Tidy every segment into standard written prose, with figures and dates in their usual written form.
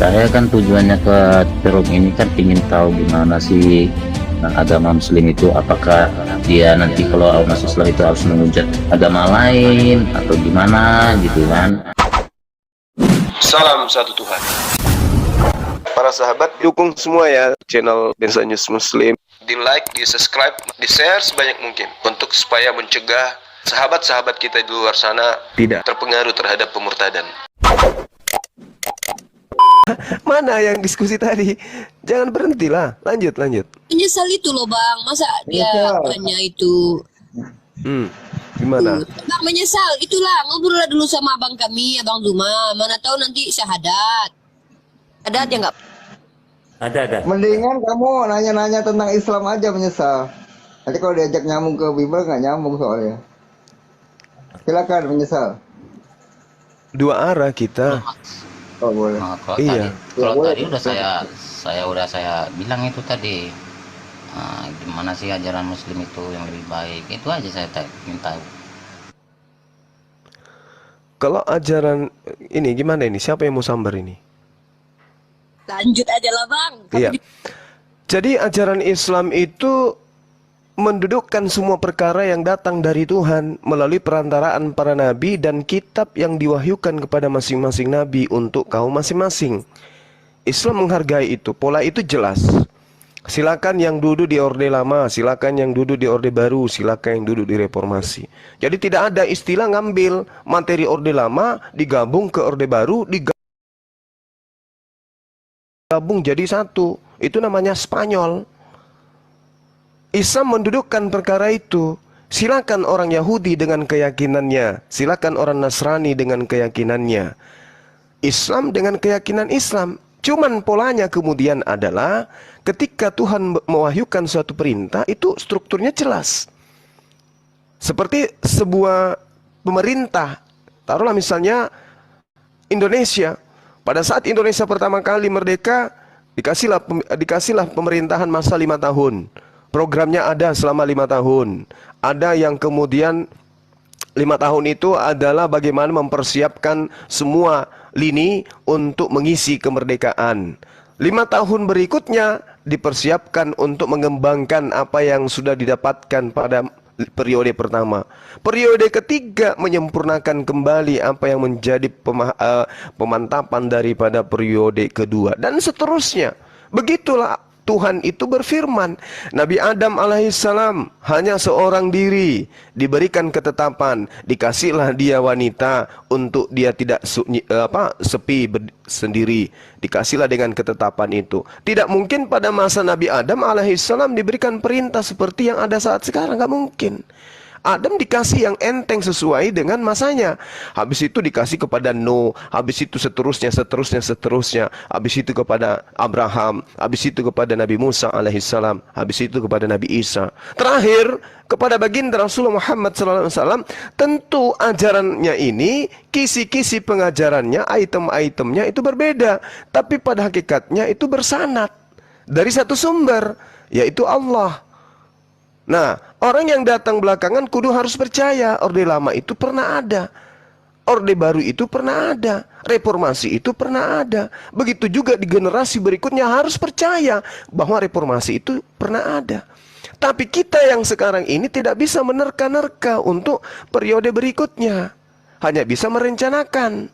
saya kan tujuannya ke Cerung ini kan ingin tahu gimana sih agama Muslim itu, apakah dia nanti kalau masuk Islam itu harus menghujat agama lain atau gimana gitu kan. Salam satu Tuhan. Para sahabat, dukung semua ya channel Densa News Muslim. Di like, di subscribe, di share sebanyak mungkin untuk supaya mencegah sahabat-sahabat kita di luar sana tidak terpengaruh terhadap pemurtadan. Mana yang diskusi tadi? Jangan berhentilah. Lanjut. Menyesal itu loh bang, masa dia hanya itu. Gimana? Bang menyesal, itulah ngobrol dulu sama abang kami, abang Zuma. Mana tahu nanti syahadat. Ada aja nggak? Ada. Mendingan kamu nanya-nanya tentang Islam aja menyesal. Nanti kalau diajak nyambung ke Bible nggak nyambung soalnya. Silakan menyesal. Dua arah kita. Oh boleh. Nah, kalau Iya. tadi udah saya bilang itu tadi, gimana sih ajaran Muslim itu yang lebih baik, itu aja saya ingin tahu. Kalau ajaran ini gimana ini? Siapa yang mau sambar ini? Lanjut aja lah bang. Iya. Jadi ajaran Islam itu mendudukkan semua perkara yang datang dari Tuhan melalui perantaraan para nabi dan kitab yang diwahyukan kepada masing-masing nabi untuk kaum masing-masing. Islam menghargai itu, pola itu jelas. Silakan yang duduk di Orde Lama, silakan yang duduk di Orde Baru, silakan yang duduk di Reformasi. Jadi tidak ada istilah ngambil materi Orde Lama digabung ke Orde Baru, digabung jadi satu. Itu namanya Spanyol. Islam mendudukkan perkara itu. Silakan orang Yahudi dengan keyakinannya, silakan orang Nasrani dengan keyakinannya, Islam dengan keyakinan Islam. Cuman polanya kemudian adalah ketika Tuhan mewahyukan suatu perintah itu strukturnya jelas. Seperti sebuah pemerintah. Taruhlah misalnya Indonesia. Pada saat Indonesia pertama kali merdeka, dikasihlah pemerintahan masa 5 tahun. Programnya ada selama 5 tahun. Ada yang kemudian 5 tahun itu adalah bagaimana mempersiapkan semua lini untuk mengisi kemerdekaan. 5 tahun berikutnya dipersiapkan untuk mengembangkan apa yang sudah didapatkan pada periode pertama. Periode ketiga menyempurnakan kembali apa yang menjadi pemantapan daripada periode kedua. Dan seterusnya. Begitulah Tuhan itu berfirman. Nabi Adam alaihissalam hanya seorang diri, diberikan ketetapan, dikasihlah dia wanita untuk dia tidak sepi sendiri, dikasihlah dengan ketetapan itu. Tidak mungkin pada masa Nabi Adam alaihissalam diberikan perintah seperti yang ada saat sekarang, nggak mungkin. Adam dikasih yang enteng sesuai dengan masanya. Habis itu dikasih kepada Nuh, habis itu seterusnya. Habis itu kepada Abraham, habis itu kepada Nabi Musa alaihissalam, habis itu kepada Nabi Isa. Terakhir kepada baginda Rasulullah Muhammad SAW. Tentu ajarannya ini, kisi-kisi pengajarannya, item-itemnya itu berbeda, tapi pada hakikatnya itu bersanad dari satu sumber, yaitu Allah. Nah, orang yang datang belakangan kudu harus percaya Orde Lama itu pernah ada, Orde Baru itu pernah ada, Reformasi itu pernah ada. Begitu juga di generasi berikutnya harus percaya bahwa Reformasi itu pernah ada. Tapi kita yang sekarang ini tidak bisa menerka-nerka untuk periode berikutnya. Hanya bisa merencanakan,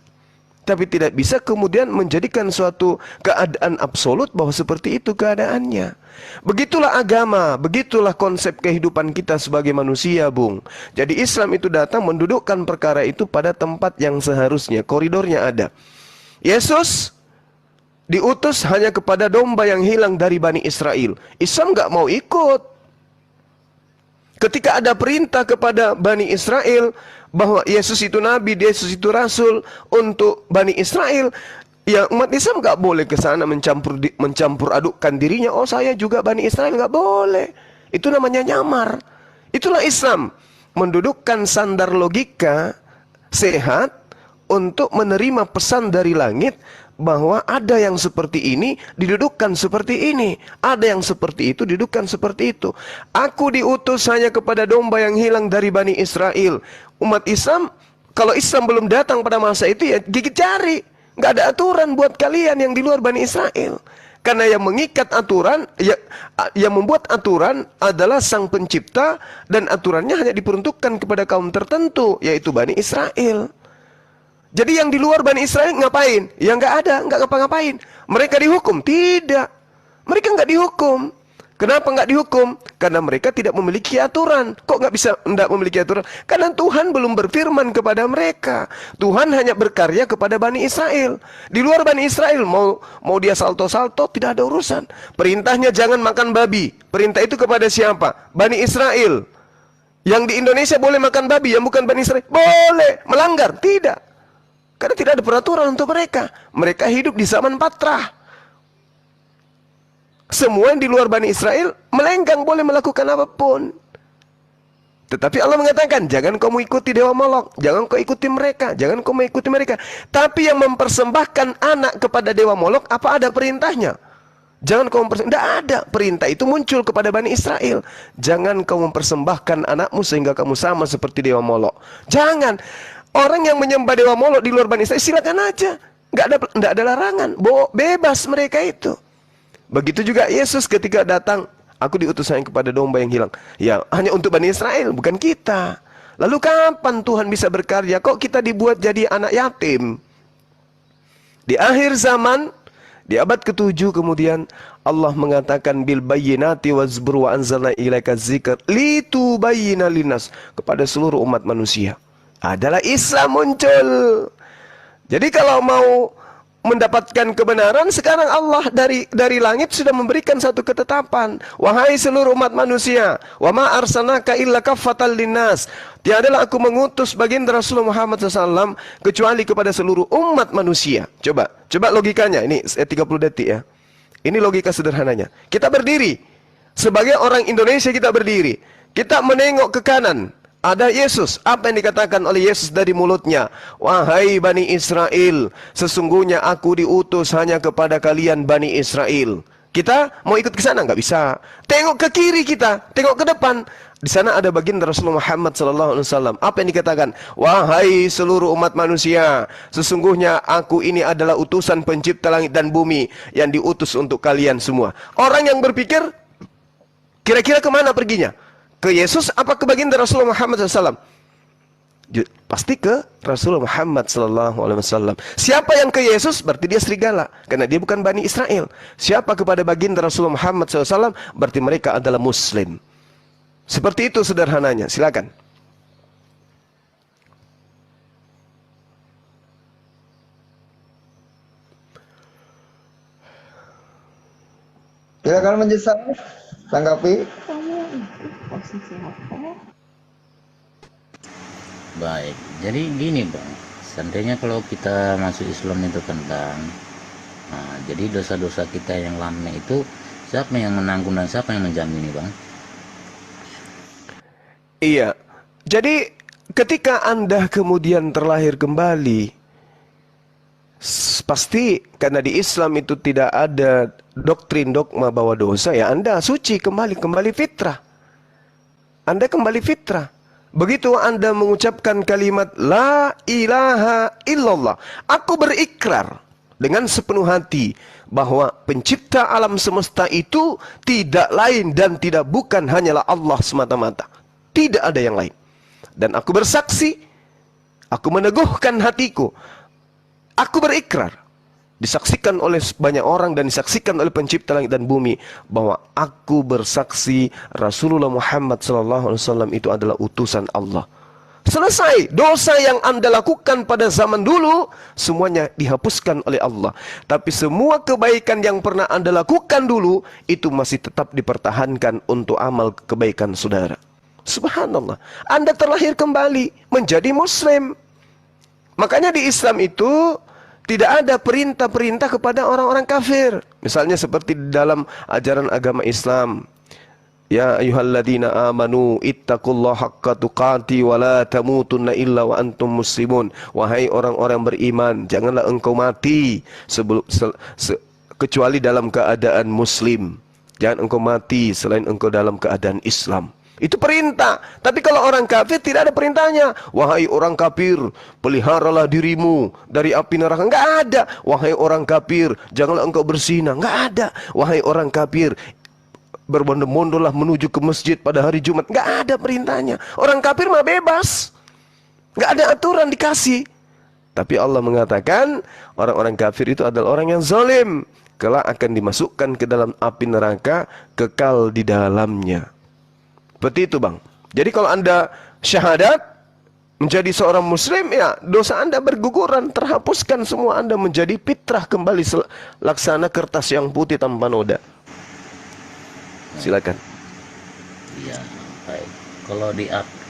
tapi tidak bisa kemudian menjadikan suatu keadaan absolut bahwa seperti itu keadaannya. Begitulah agama, begitulah konsep kehidupan kita sebagai manusia, Bung. Jadi Islam itu datang mendudukkan perkara itu pada tempat yang seharusnya, koridornya ada. Yesus diutus hanya kepada domba yang hilang dari Bani Israel. Islam nggak mau ikut. Ketika ada perintah kepada Bani Israel bahwa Yesus itu Nabi, Yesus itu Rasul untuk Bani Israel, ya umat Islam nggak boleh ke sana mencampur adukkan dirinya. Oh saya juga Bani Israel, nggak boleh. Itu namanya nyamar. Itulah Islam, mendudukkan sandar logika sehat untuk menerima pesan dari langit bahwa ada yang seperti ini didudukkan seperti ini, ada yang seperti itu didudukkan seperti itu. Aku diutus hanya kepada domba yang hilang dari Bani Israel. Umat Islam, kalau Islam belum datang pada masa itu ya gigit jari. Nggak ada aturan buat kalian yang di luar Bani Israel. Karena yang mengikat aturan, yang membuat aturan adalah Sang Pencipta, dan aturannya hanya diperuntukkan kepada kaum tertentu, yaitu Bani Israel. Jadi yang di luar Bani Israel ngapain? Ya nggak ada, nggak ngapa-ngapain. Mereka dihukum? Tidak. Mereka nggak dihukum. Kenapa nggak dihukum? Karena mereka tidak memiliki aturan. Kok nggak bisa nggak memiliki aturan? Karena Tuhan belum berfirman kepada mereka. Tuhan hanya berkarya kepada Bani Israel. Di luar Bani Israel, mau dia salto-salto, tidak ada urusan. Perintahnya jangan makan babi. Perintah itu kepada siapa? Bani Israel. Yang di Indonesia boleh makan babi, yang bukan Bani Israel boleh. Melanggar? Tidak. Karena tidak ada peraturan untuk mereka. Mereka hidup di zaman patrah. Semua yang di luar Bani Israel melenggang, boleh melakukan apapun. Tetapi Allah mengatakan, jangan kamu ikuti dewa Molok, jangan kau ikuti mereka, jangan kau mengikuti mereka. Tapi yang mempersembahkan anak kepada dewa Molok, apa ada perintahnya? Jangan kau mempersembahkan, tidak ada. Perintah itu muncul kepada Bani Israel. Jangan kau mempersembahkan anakmu sehingga kamu sama seperti dewa Molok. Jangan. Orang yang menyembah dewa Molok di luar Bani Israel, silakan aja. Nggak ada larangan. Bebas mereka itu. Begitu juga Yesus ketika datang, aku diutus hanya kepada domba yang hilang. Ya, hanya untuk Bani Israel, bukan kita. Lalu kapan Tuhan bisa berkarya? Kok kita dibuat jadi anak yatim? Di akhir zaman, di abad ke-7 kemudian Allah mengatakan bil bayyinati wazbur wa anzalna ilaika dzikr litubayyina linnas, kepada seluruh umat manusia. Adalah Islam muncul. Jadi kalau mau mendapatkan kebenaran, sekarang Allah dari langit sudah memberikan satu ketetapan. Wahai seluruh umat manusia, wa ma arsalnaka illa kaffatan linnas. Tiadalah aku mengutus baginda Rasulullah Muhammad SAW kecuali kepada seluruh umat manusia. Coba logikanya, ini 30 detik ya. Ini logika sederhananya. Kita berdiri, sebagai orang Indonesia kita berdiri. Kita menengok ke kanan. Ada Yesus. Apa yang dikatakan oleh Yesus dari mulutnya? Wahai Bani Israel, sesungguhnya aku diutus hanya kepada kalian Bani Israel. Kita mau ikut ke sana? Nggak bisa. Tengok ke kiri kita, tengok ke depan. Di sana ada baginda Rasulullah Muhammad SAW. Apa yang dikatakan? Wahai seluruh umat manusia, sesungguhnya aku ini adalah utusan pencipta langit dan bumi yang diutus untuk kalian semua. Orang yang berpikir, kira-kira kemana perginya? Ke Yesus apa ke baginda Rasulullah Muhammad SAW? Pasti ke Rasulullah Muhammad SAW. Siapa yang ke Yesus berarti dia serigala, karena dia bukan Bani Israel. Siapa kepada baginda Rasulullah Muhammad SAW berarti mereka adalah Muslim. Seperti itu sederhananya. Silakan. Silakan menjawab, tanggapi. Baik, jadi gini Bang, seandainya kalau kita masuk Islam itu kan Bang, nah, jadi dosa-dosa kita yang lama itu siapa yang menanggung dan siapa yang menjamin Bang? Iya, jadi ketika Anda kemudian terlahir kembali, pasti karena di Islam itu tidak ada doktrin dogma bahwa dosa, ya Anda suci kembali fitrah. Anda kembali fitrah. Begitu Anda mengucapkan kalimat La ilaha illallah, aku berikrar dengan sepenuh hati bahwa pencipta alam semesta itu tidak lain dan tidak bukan hanyalah Allah semata-mata. Tidak ada yang lain. Dan aku bersaksi, aku meneguhkan hatiku, aku berikrar, disaksikan oleh banyak orang dan disaksikan oleh pencipta langit dan bumi, bahwa aku bersaksi Rasulullah Muhammad SAW itu adalah utusan Allah. Selesai. Dosa yang Anda lakukan pada zaman dulu semuanya dihapuskan oleh Allah. Tapi semua kebaikan yang pernah Anda lakukan dulu itu masih tetap dipertahankan untuk amal kebaikan saudara. Subhanallah. Anda terlahir kembali menjadi Muslim. Makanya di Islam itu tidak ada perintah-perintah kepada orang-orang kafir. Misalnya seperti di dalam ajaran agama Islam. Ya ayyuhalladzina amanu ittaqullaha haqqa tuqati wa la tamutunna illa wa antum muslimun. Wahai orang-orang beriman, janganlah engkau mati kecuali dalam keadaan muslim. Jangan engkau mati selain engkau dalam keadaan Islam. Itu perintah. Tapi kalau orang kafir tidak ada perintahnya. Wahai orang kafir, peliharalah dirimu dari api neraka. Enggak ada. Wahai orang kafir, janganlah engkau berzina. Enggak ada. Wahai orang kafir, berbondong-bondonglah menuju ke masjid pada hari Jumat. Enggak ada perintahnya. Orang kafir mah bebas. Enggak ada aturan dikasih. Tapi Allah mengatakan orang-orang kafir itu adalah orang yang zalim. Kelak akan dimasukkan ke dalam api neraka, kekal di dalamnya. Seperti itu bang. Jadi kalau anda syahadat menjadi seorang muslim, ya dosa anda berguguran, terhapuskan semua, anda menjadi fitrah kembali laksana kertas yang putih tanpa noda. Silakan. Iya, baik.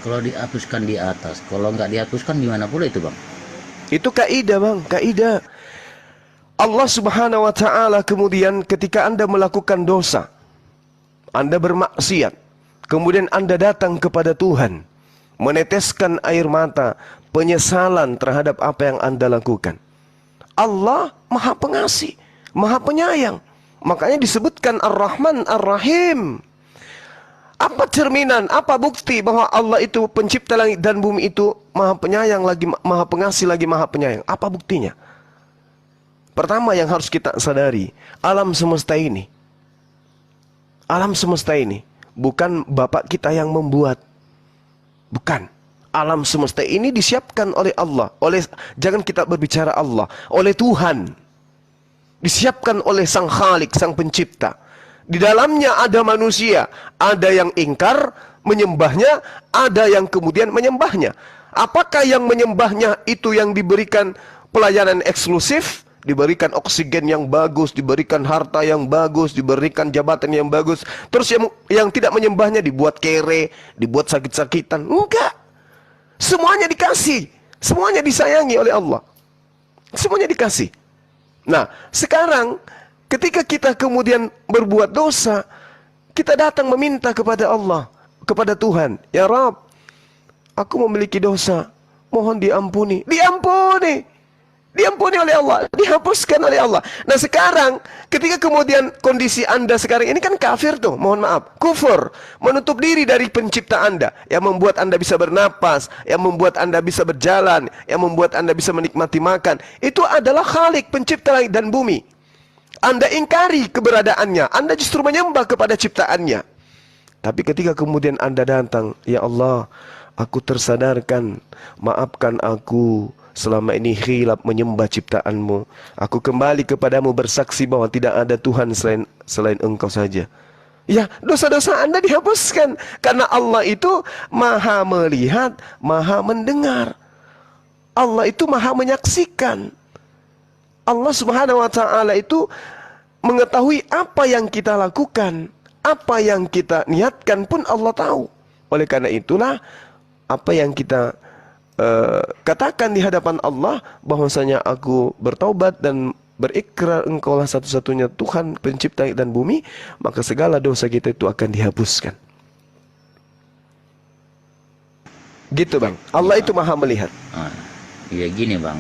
Kalau dihapuskan di atas, kalau nggak dihapuskan gimana pula itu bang? Itu kaidah bang, kaidah. Allah Subhanahu wa taala kemudian ketika anda melakukan dosa, anda bermaksiat, kemudian anda datang kepada Tuhan, meneteskan air mata, penyesalan terhadap apa yang anda lakukan. Allah Maha Pengasih, Maha Penyayang. Makanya disebutkan Ar-Rahman Ar-Rahim. Apa cerminan, apa bukti bahwa Allah itu pencipta langit dan bumi itu Maha Penyayang lagi Maha Pengasih lagi Maha Penyayang? Apa buktinya? Pertama yang harus kita sadari, alam semesta ini bukan Bapak kita yang membuat. Bukan. Alam semesta ini disiapkan oleh Allah. Jangan kita berbicara Allah, oleh Tuhan. Disiapkan oleh Sang Khalik, Sang Pencipta. Di dalamnya ada manusia, ada yang ingkar menyembahnya, ada yang kemudian menyembahnya. Apakah yang menyembahnya itu yang diberikan pelayanan eksklusif? Diberikan oksigen yang bagus, diberikan harta yang bagus, diberikan jabatan yang bagus. Terus yang tidak menyembahnya dibuat kere, dibuat sakit-sakitan. Enggak. Semuanya dikasih. Semuanya disayangi oleh Allah. Semuanya dikasih. Nah, sekarang ketika kita kemudian berbuat dosa, kita datang meminta kepada Allah, kepada Tuhan. Ya Rabb, aku memiliki dosa. Mohon diampuni. Diampuni. Diampuni oleh Allah, dihapuskan oleh Allah. Nah sekarang, ketika kemudian kondisi anda sekarang ini kan kafir tuh, mohon maaf, kufur, menutup diri dari pencipta anda, yang membuat anda bisa bernapas, yang membuat anda bisa berjalan, yang membuat anda bisa menikmati makan. Itu adalah Khalik, pencipta langit dan bumi. Anda ingkari keberadaannya, anda justru menyembah kepada ciptaannya. Tapi ketika kemudian anda datang, ya Allah, aku tersadarkan, maafkan aku. Selama ini khilaf menyembah ciptaanmu. Aku kembali kepadamu bersaksi bahwa tidak ada Tuhan selain engkau saja. Ya, dosa-dosa anda dihapuskan. Karena Allah itu maha melihat, maha mendengar. Allah itu maha menyaksikan. Allah Subhanahu wa ta'ala itu mengetahui apa yang kita lakukan. Apa yang kita niatkan pun Allah tahu. Oleh karena itulah, apa yang kita katakan di hadapan Allah bahwasanya aku bertaubat dan berikrar engkaulah satu-satunya Tuhan pencipta dan bumi, maka segala dosa kita itu akan dihapuskan. Gitu bang, Allah itu maha melihat. Iya gini bang,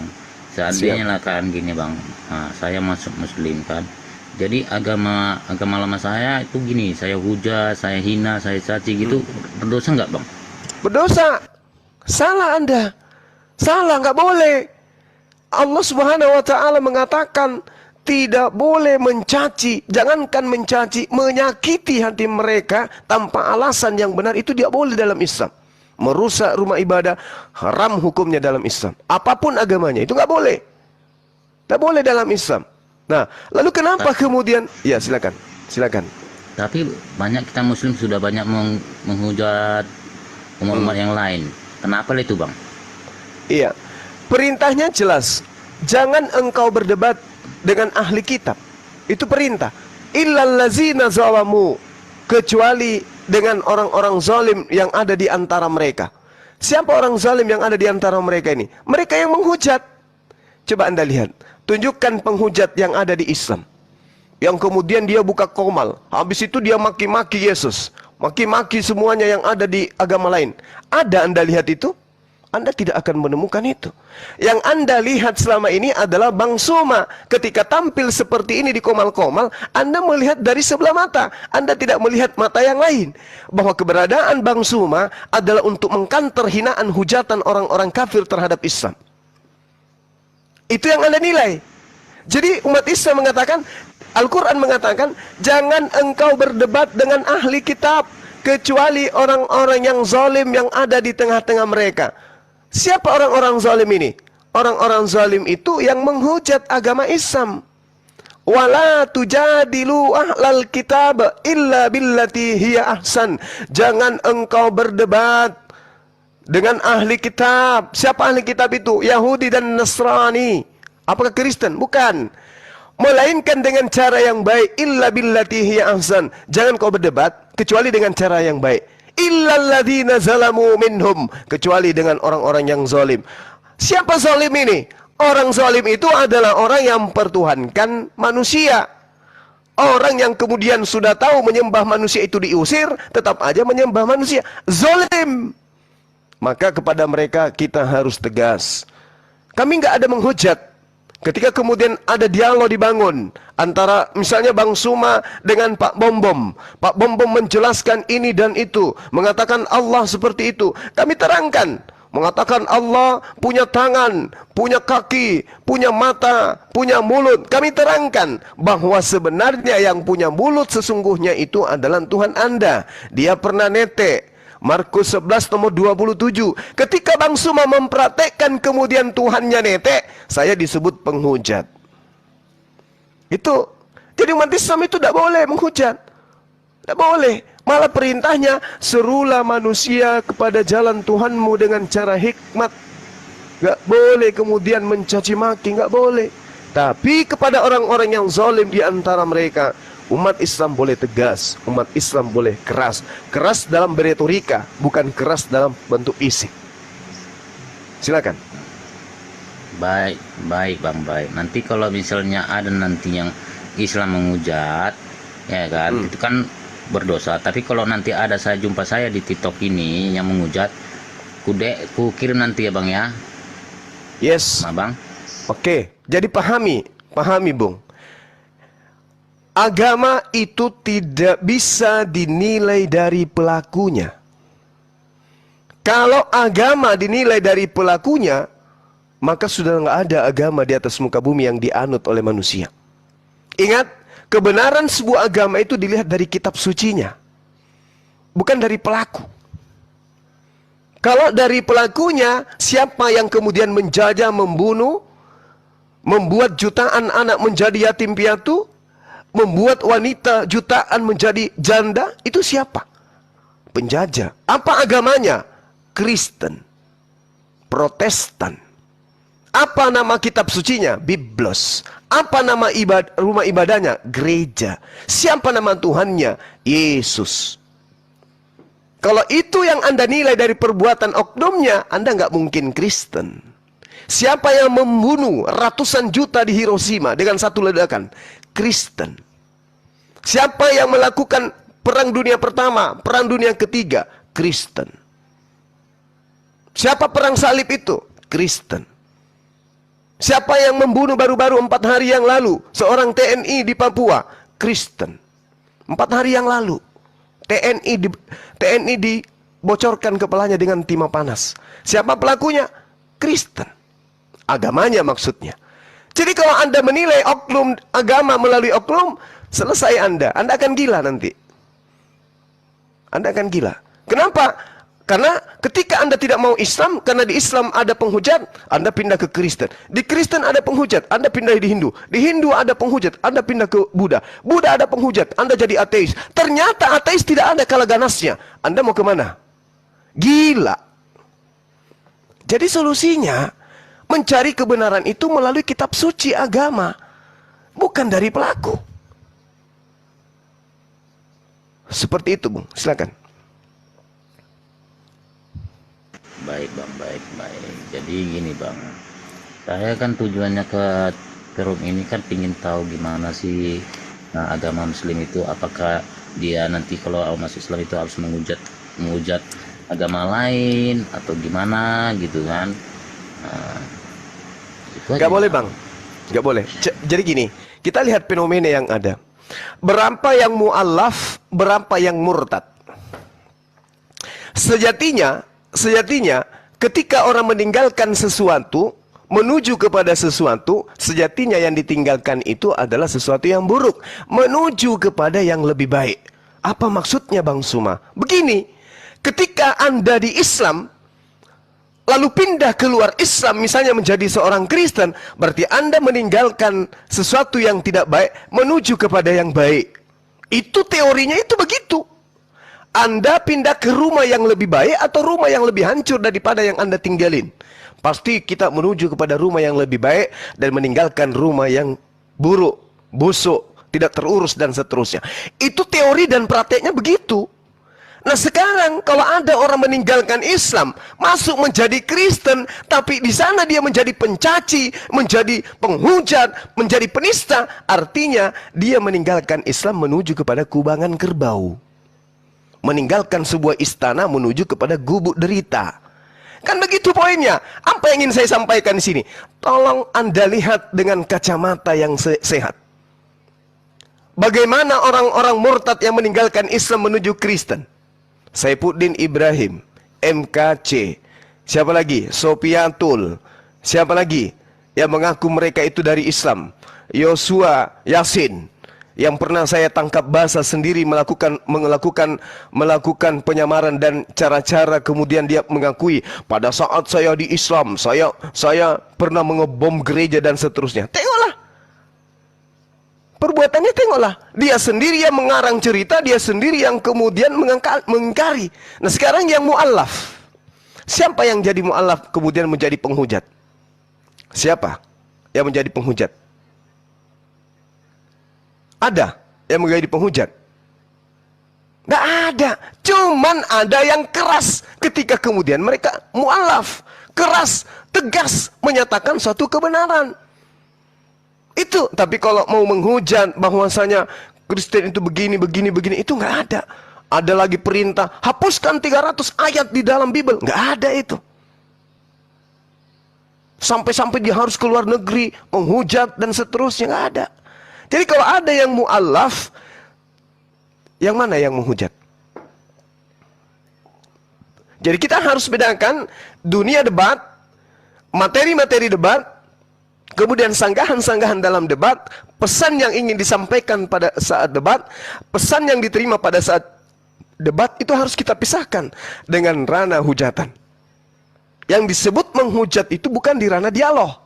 seandainya lah kan gini bang, saya masuk muslim kan, jadi agama lama saya itu gini, saya hujat, saya hina, saya caci gitu, berdosa nggak bang? Berdosa. Salah anda. Salah, nggak boleh. Allah Subhanahu wa ta'ala mengatakan tidak boleh mencaci. Jangankan mencaci, menyakiti hati mereka tanpa alasan yang benar, itu tidak boleh dalam Islam. Merusak rumah ibadah haram hukumnya dalam Islam. Apapun agamanya itu nggak boleh. Nggak boleh dalam Islam. Nah, lalu kenapa kemudian? Ya silakan. Tapi banyak kita muslim sudah banyak menghujat umat yang lain. Kenapa itu bang? Iya, perintahnya jelas. Jangan engkau berdebat dengan ahli kitab. Itu perintah. Illal ladzina zalamu, kecuali dengan orang-orang zalim yang ada di antara mereka. Siapa orang zalim yang ada di antara mereka ini? Mereka yang menghujat. Coba anda lihat, tunjukkan penghujat yang ada di Islam, yang kemudian dia buka komal, habis itu dia maki-maki Yesus, maki-maki semuanya yang ada di agama lain. Ada anda lihat itu? Anda tidak akan menemukan itu. Yang Anda lihat selama ini adalah Bang Suma. Ketika tampil seperti ini di Komal-Komal, Anda melihat dari sebelah mata. Anda tidak melihat mata yang lain. Bahwa keberadaan Bang Suma adalah untuk mengkanter hinaan hujatan orang-orang kafir terhadap Islam. Itu yang Anda nilai. Jadi umat Islam mengatakan, Al-Quran mengatakan, jangan engkau berdebat dengan ahli kitab, kecuali orang-orang yang zalim yang ada di tengah-tengah mereka. Siapa orang-orang zalim ini? Orang-orang zalim itu yang menghujat agama Islam. Wala tujadilu ahlal kitab illa billati hiya ahsan. Jangan engkau berdebat dengan ahli kitab. Siapa ahli kitab itu? Yahudi dan Nasrani. Apakah Kristen? Bukan. Melainkan dengan cara yang baik. Illa billati hiya ahsan. Jangan kau berdebat kecuali dengan cara yang baik. Illalladzina zalamu minhum, kecuali dengan orang-orang yang zalim. Siapa zalim ini? Orang zalim itu adalah orang yang mempertuhankan manusia. Orang yang kemudian sudah tahu menyembah manusia itu diusir, tetap aja menyembah manusia. Zalim. Maka kepada mereka kita harus tegas. Kami nggak ada menghujat. Ketika kemudian ada dialog dibangun antara misalnya Bang Suma dengan Pak Bombom. Pak Bombom menjelaskan ini dan itu, mengatakan Allah seperti itu. Kami terangkan, mengatakan Allah punya tangan, punya kaki, punya mata, punya mulut. Kami terangkan bahwa sebenarnya yang punya mulut sesungguhnya itu adalah Tuhan Anda. Dia pernah netek. Markus 11 nomor 27. Ketika Bang Suma mempraktekkan kemudian Tuhannya netek, saya disebut penghujat. Itu. Jadi umat Islam itu tidak boleh menghujat. Tidak boleh. Malah perintahnya, serulah manusia kepada jalan Tuhanmu dengan cara hikmat. Tidak boleh kemudian mencaci maki, tidak boleh. Tapi kepada orang-orang yang zalim di antara mereka, umat Islam boleh tegas, umat Islam boleh keras. Keras dalam beretorika, bukan keras dalam bentuk fisik. Silakan. Baik, baik Bang, baik. Nanti kalau misalnya ada nanti yang Islam menghujat, ya kan, itu kan berdosa. Tapi kalau nanti ada saya jumpa saya di TikTok ini yang menghujat, ku kirim nanti ya Bang ya. Yes. Nah, Bang. Oke, jadi pahami Bung. Agama itu tidak bisa dinilai dari pelakunya. Kalau agama dinilai dari pelakunya, maka sudah nggak ada agama di atas muka bumi yang dianut oleh manusia. Ingat, kebenaran sebuah agama itu dilihat dari kitab sucinya, bukan dari pelaku. Kalau dari pelakunya, siapa yang kemudian menjajah, membunuh, membuat jutaan anak menjadi yatim piatu, membuat wanita jutaan menjadi janda, itu siapa? Penjajah. Apa agamanya? Kristen, Protestan. Apa nama kitab sucinya? Biblos. Apa nama rumah ibadahnya? Gereja. Siapa nama Tuhannya? Yesus. Kalau itu yang Anda nilai dari perbuatan oknumnya, Anda nggak mungkin Kristen. Siapa yang membunuh ratusan juta di Hiroshima dengan satu ledakan? Kristen. Siapa yang melakukan perang dunia pertama, perang dunia ketiga? Kristen. Siapa perang salib itu? Kristen. Siapa yang membunuh baru-baru 4 hari yang lalu seorang TNI di Papua? Kristen. 4 hari yang lalu TNI dibocorkan kepalanya dengan timah panas. Siapa pelakunya? Kristen. Agamanya maksudnya. Jadi kalau Anda menilai oknum agama melalui oknum, selesai Anda akan gila nanti. Anda akan gila. Kenapa? Karena ketika Anda tidak mau Islam, karena di Islam ada penghujat, Anda pindah ke Kristen. Di Kristen ada penghujat, Anda pindah di Hindu. Di Hindu ada penghujat, Anda pindah ke Buddha. Buddha ada penghujat, Anda jadi ateis. Ternyata ateis tidak ada kala ganasnya. Anda mau kemana? Gila. Jadi solusinya, mencari kebenaran itu melalui kitab suci agama, bukan dari pelaku. Seperti itu, Bung. Silakan. Baik Bang, baik. Jadi gini Bang, saya kan tujuannya ke Perum ini kan pingin tahu gimana sih agama Muslim itu, apakah dia nanti kalau masuk Islam itu harus menghujat agama lain atau gimana gitu kan. Nah, itu aja. Nggak boleh bang, nggak boleh. Jadi gini, kita lihat fenomena yang ada. Berapa yang mu'alaf, berapa yang murtad. Sejatinya ketika orang meninggalkan sesuatu, menuju kepada sesuatu, sejatinya yang ditinggalkan itu adalah sesuatu yang buruk, menuju kepada yang lebih baik. Apa maksudnya Bang Suma? Begini, ketika Anda di Islam, lalu pindah keluar Islam, misalnya menjadi seorang Kristen, berarti Anda meninggalkan sesuatu yang tidak baik, menuju kepada yang baik. Itu teorinya itu begitu. Anda pindah ke rumah yang lebih baik atau rumah yang lebih hancur daripada yang Anda tinggalin. Pasti kita menuju kepada rumah yang lebih baik dan meninggalkan rumah yang buruk, busuk, tidak terurus dan seterusnya. Itu teori dan prakteknya begitu. Nah sekarang kalau ada orang meninggalkan Islam, masuk menjadi Kristen, tapi di sana dia menjadi pencaci, menjadi penghujat, menjadi penista, artinya dia meninggalkan Islam menuju kepada kubangan kerbau. Meninggalkan sebuah istana menuju kepada gubuk derita. Kan begitu poinnya. Apa yang ingin saya sampaikan di sini? Tolong Anda lihat dengan kacamata yang sehat. Bagaimana orang-orang murtad yang meninggalkan Islam menuju Kristen? Saifuddin Ibrahim, MKC, siapa lagi? Sopiatul, siapa lagi yang mengaku mereka itu dari Islam? Yosua Yasin, yang pernah saya tangkap basah sendiri melakukan penyamaran dan cara-cara, kemudian dia mengakui pada saat saya di Islam saya pernah mengebom gereja dan seterusnya. Tengoklah perbuatannya, tengoklah. Dia sendiri yang mengarang cerita, dia sendiri yang kemudian mengingkari. Nah sekarang yang mu'alaf, siapa yang jadi mu'alaf kemudian menjadi penghujat? Siapa yang menjadi penghujat? Ada yang menjadi penghujat? Nggak ada. Cuman ada yang keras ketika kemudian mereka mu'alaf, keras, tegas menyatakan suatu kebenaran. Itu, tapi kalau mau menghujat bahwasanya Kristen itu begini, itu nggak ada. Ada lagi perintah, hapuskan 300 ayat di dalam Bible. Nggak ada itu. Sampai-sampai dia harus keluar negeri, menghujat dan seterusnya, nggak ada. Jadi kalau ada yang mu'alaf, yang mana yang menghujat? Jadi kita harus bedakan dunia debat, materi-materi debat, kemudian sanggahan-sanggahan dalam debat, pesan yang ingin disampaikan pada saat debat, pesan yang diterima pada saat debat, itu harus kita pisahkan dengan ranah hujatan. Yang disebut menghujat itu bukan di ranah dialog,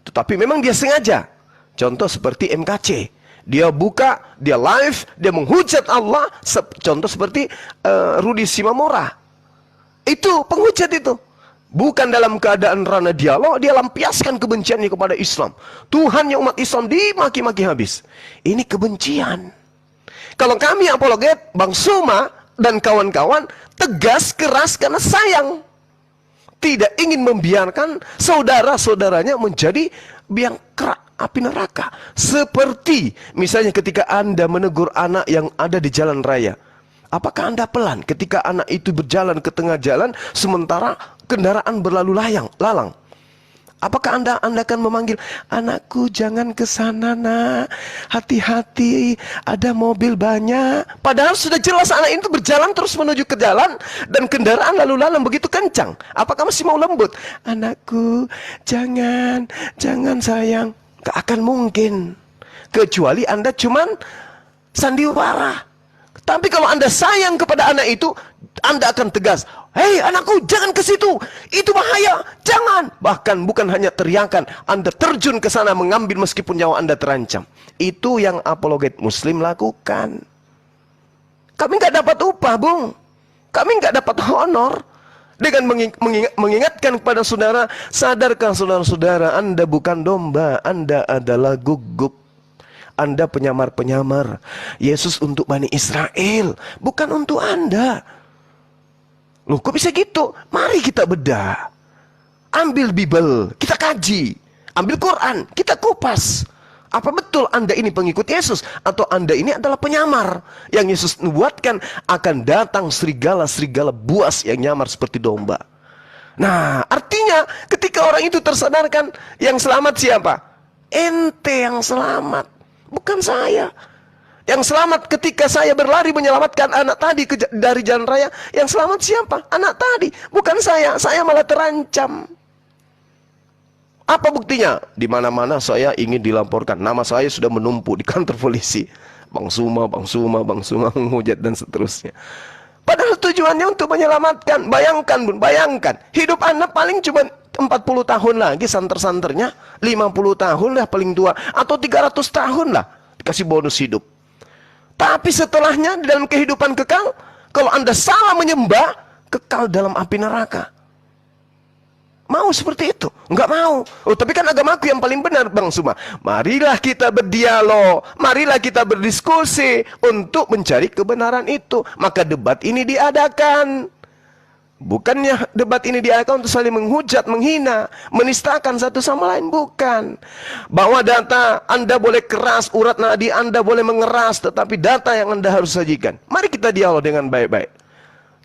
tetapi memang dia sengaja. Contoh seperti MKC, dia buka, dia live, dia menghujat Allah. Contoh seperti Rudi Simamora, itu penghujat itu. Bukan dalam keadaan ranah dialog, dia lampiaskan kebenciannya kepada Islam. Tuhan yang umat Islam dimaki-maki habis. Ini kebencian. Kalau kami apologet, Bang Suma dan kawan-kawan tegas, keras karena sayang. Tidak ingin membiarkan saudara-saudaranya menjadi biang kerak api neraka. Seperti misalnya ketika Anda menegur anak yang ada di jalan raya. Apakah Anda pelan ketika anak itu berjalan ke tengah jalan sementara kendaraan berlalu lalang? Apakah Anda akan memanggil, anakku jangan ke sana nak, hati-hati, ada mobil banyak. Padahal sudah jelas anak itu berjalan terus menuju ke jalan dan kendaraan lalu lalang begitu kencang. Apakah masih mau lembut? Anakku jangan sayang. Gak akan mungkin. Kecuali Anda cuman sandiwara. Tapi kalau Anda sayang kepada anak itu, Anda akan tegas. Hei anakku, jangan ke situ. Itu bahaya. Jangan. Bahkan bukan hanya teriakan, Anda terjun ke sana mengambil meskipun nyawa Anda terancam. Itu yang apologet Muslim lakukan. Kami nggak dapat upah, Bung. Kami nggak dapat honor. Dengan mengingatkan kepada saudara, sadarkah saudara-saudara, Anda bukan domba, Anda adalah guguk. Anda penyamar-penyamar. Yesus untuk Bani Israel, bukan untuk Anda. Loh kok bisa gitu? Mari kita bedah. Ambil Bible, kita kaji. Ambil Quran, kita kupas. Apa betul Anda ini pengikut Yesus? Atau Anda ini adalah penyamar? Yang Yesus nubuatkan akan datang serigala-serigala buas yang nyamar seperti domba. Nah, artinya ketika orang itu tersadarkan, yang selamat siapa? Ente yang selamat, bukan saya. Yang selamat ketika saya berlari menyelamatkan anak tadi dari jalan raya, yang selamat siapa? Anak tadi, bukan saya. Saya malah terancam. Apa buktinya? Di mana-mana saya ingin dilaporkan. Nama saya sudah menumpuk di kantor polisi. Bang Suma menghujat dan seterusnya. Padahal tujuannya untuk menyelamatkan. Bayangkan Bun, bayangkan. Hidup Anda paling cuma 40 tahun lagi santer-santernya. 50 tahun lah paling tua. Atau 300 tahun lah dikasih bonus hidup. Tapi setelahnya di dalam kehidupan kekal, kalau Anda salah menyembah, kekal dalam api neraka. Mau seperti itu? Enggak mau. Oh, tapi kan agamaku yang paling benar, Bang Suma. Marilah kita berdialog, marilah kita berdiskusi untuk mencari kebenaran itu. Maka debat ini diadakan. Bukannya debat ini diadakan untuk saling menghujat, menghina, menistakan satu sama lain, bukan. Bahwa data Anda boleh keras, urat nadi Anda boleh mengeras, tetapi data yang Anda harus sajikan. Mari kita dialog dengan baik-baik.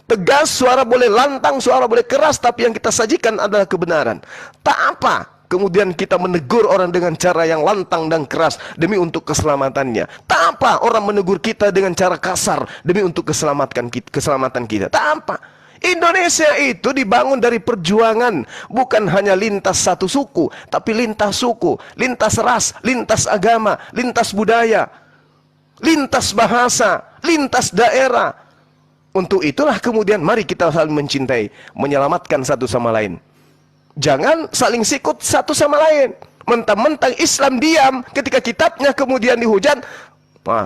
Tegas, suara boleh lantang, suara boleh keras, tapi yang kita sajikan adalah kebenaran. Tak apa kemudian kita menegur orang dengan cara yang lantang dan keras demi untuk keselamatannya. Tak apa orang menegur kita dengan cara kasar demi untuk keselamatan kita. Tak apa. Indonesia itu dibangun dari perjuangan, bukan hanya lintas satu suku, tapi lintas suku, lintas ras, lintas agama, lintas budaya, lintas bahasa, lintas daerah. Untuk itulah kemudian mari kita saling mencintai, menyelamatkan satu sama lain. Jangan saling sikut satu sama lain. Mentang-mentang Islam diam ketika kitabnya kemudian dihujat,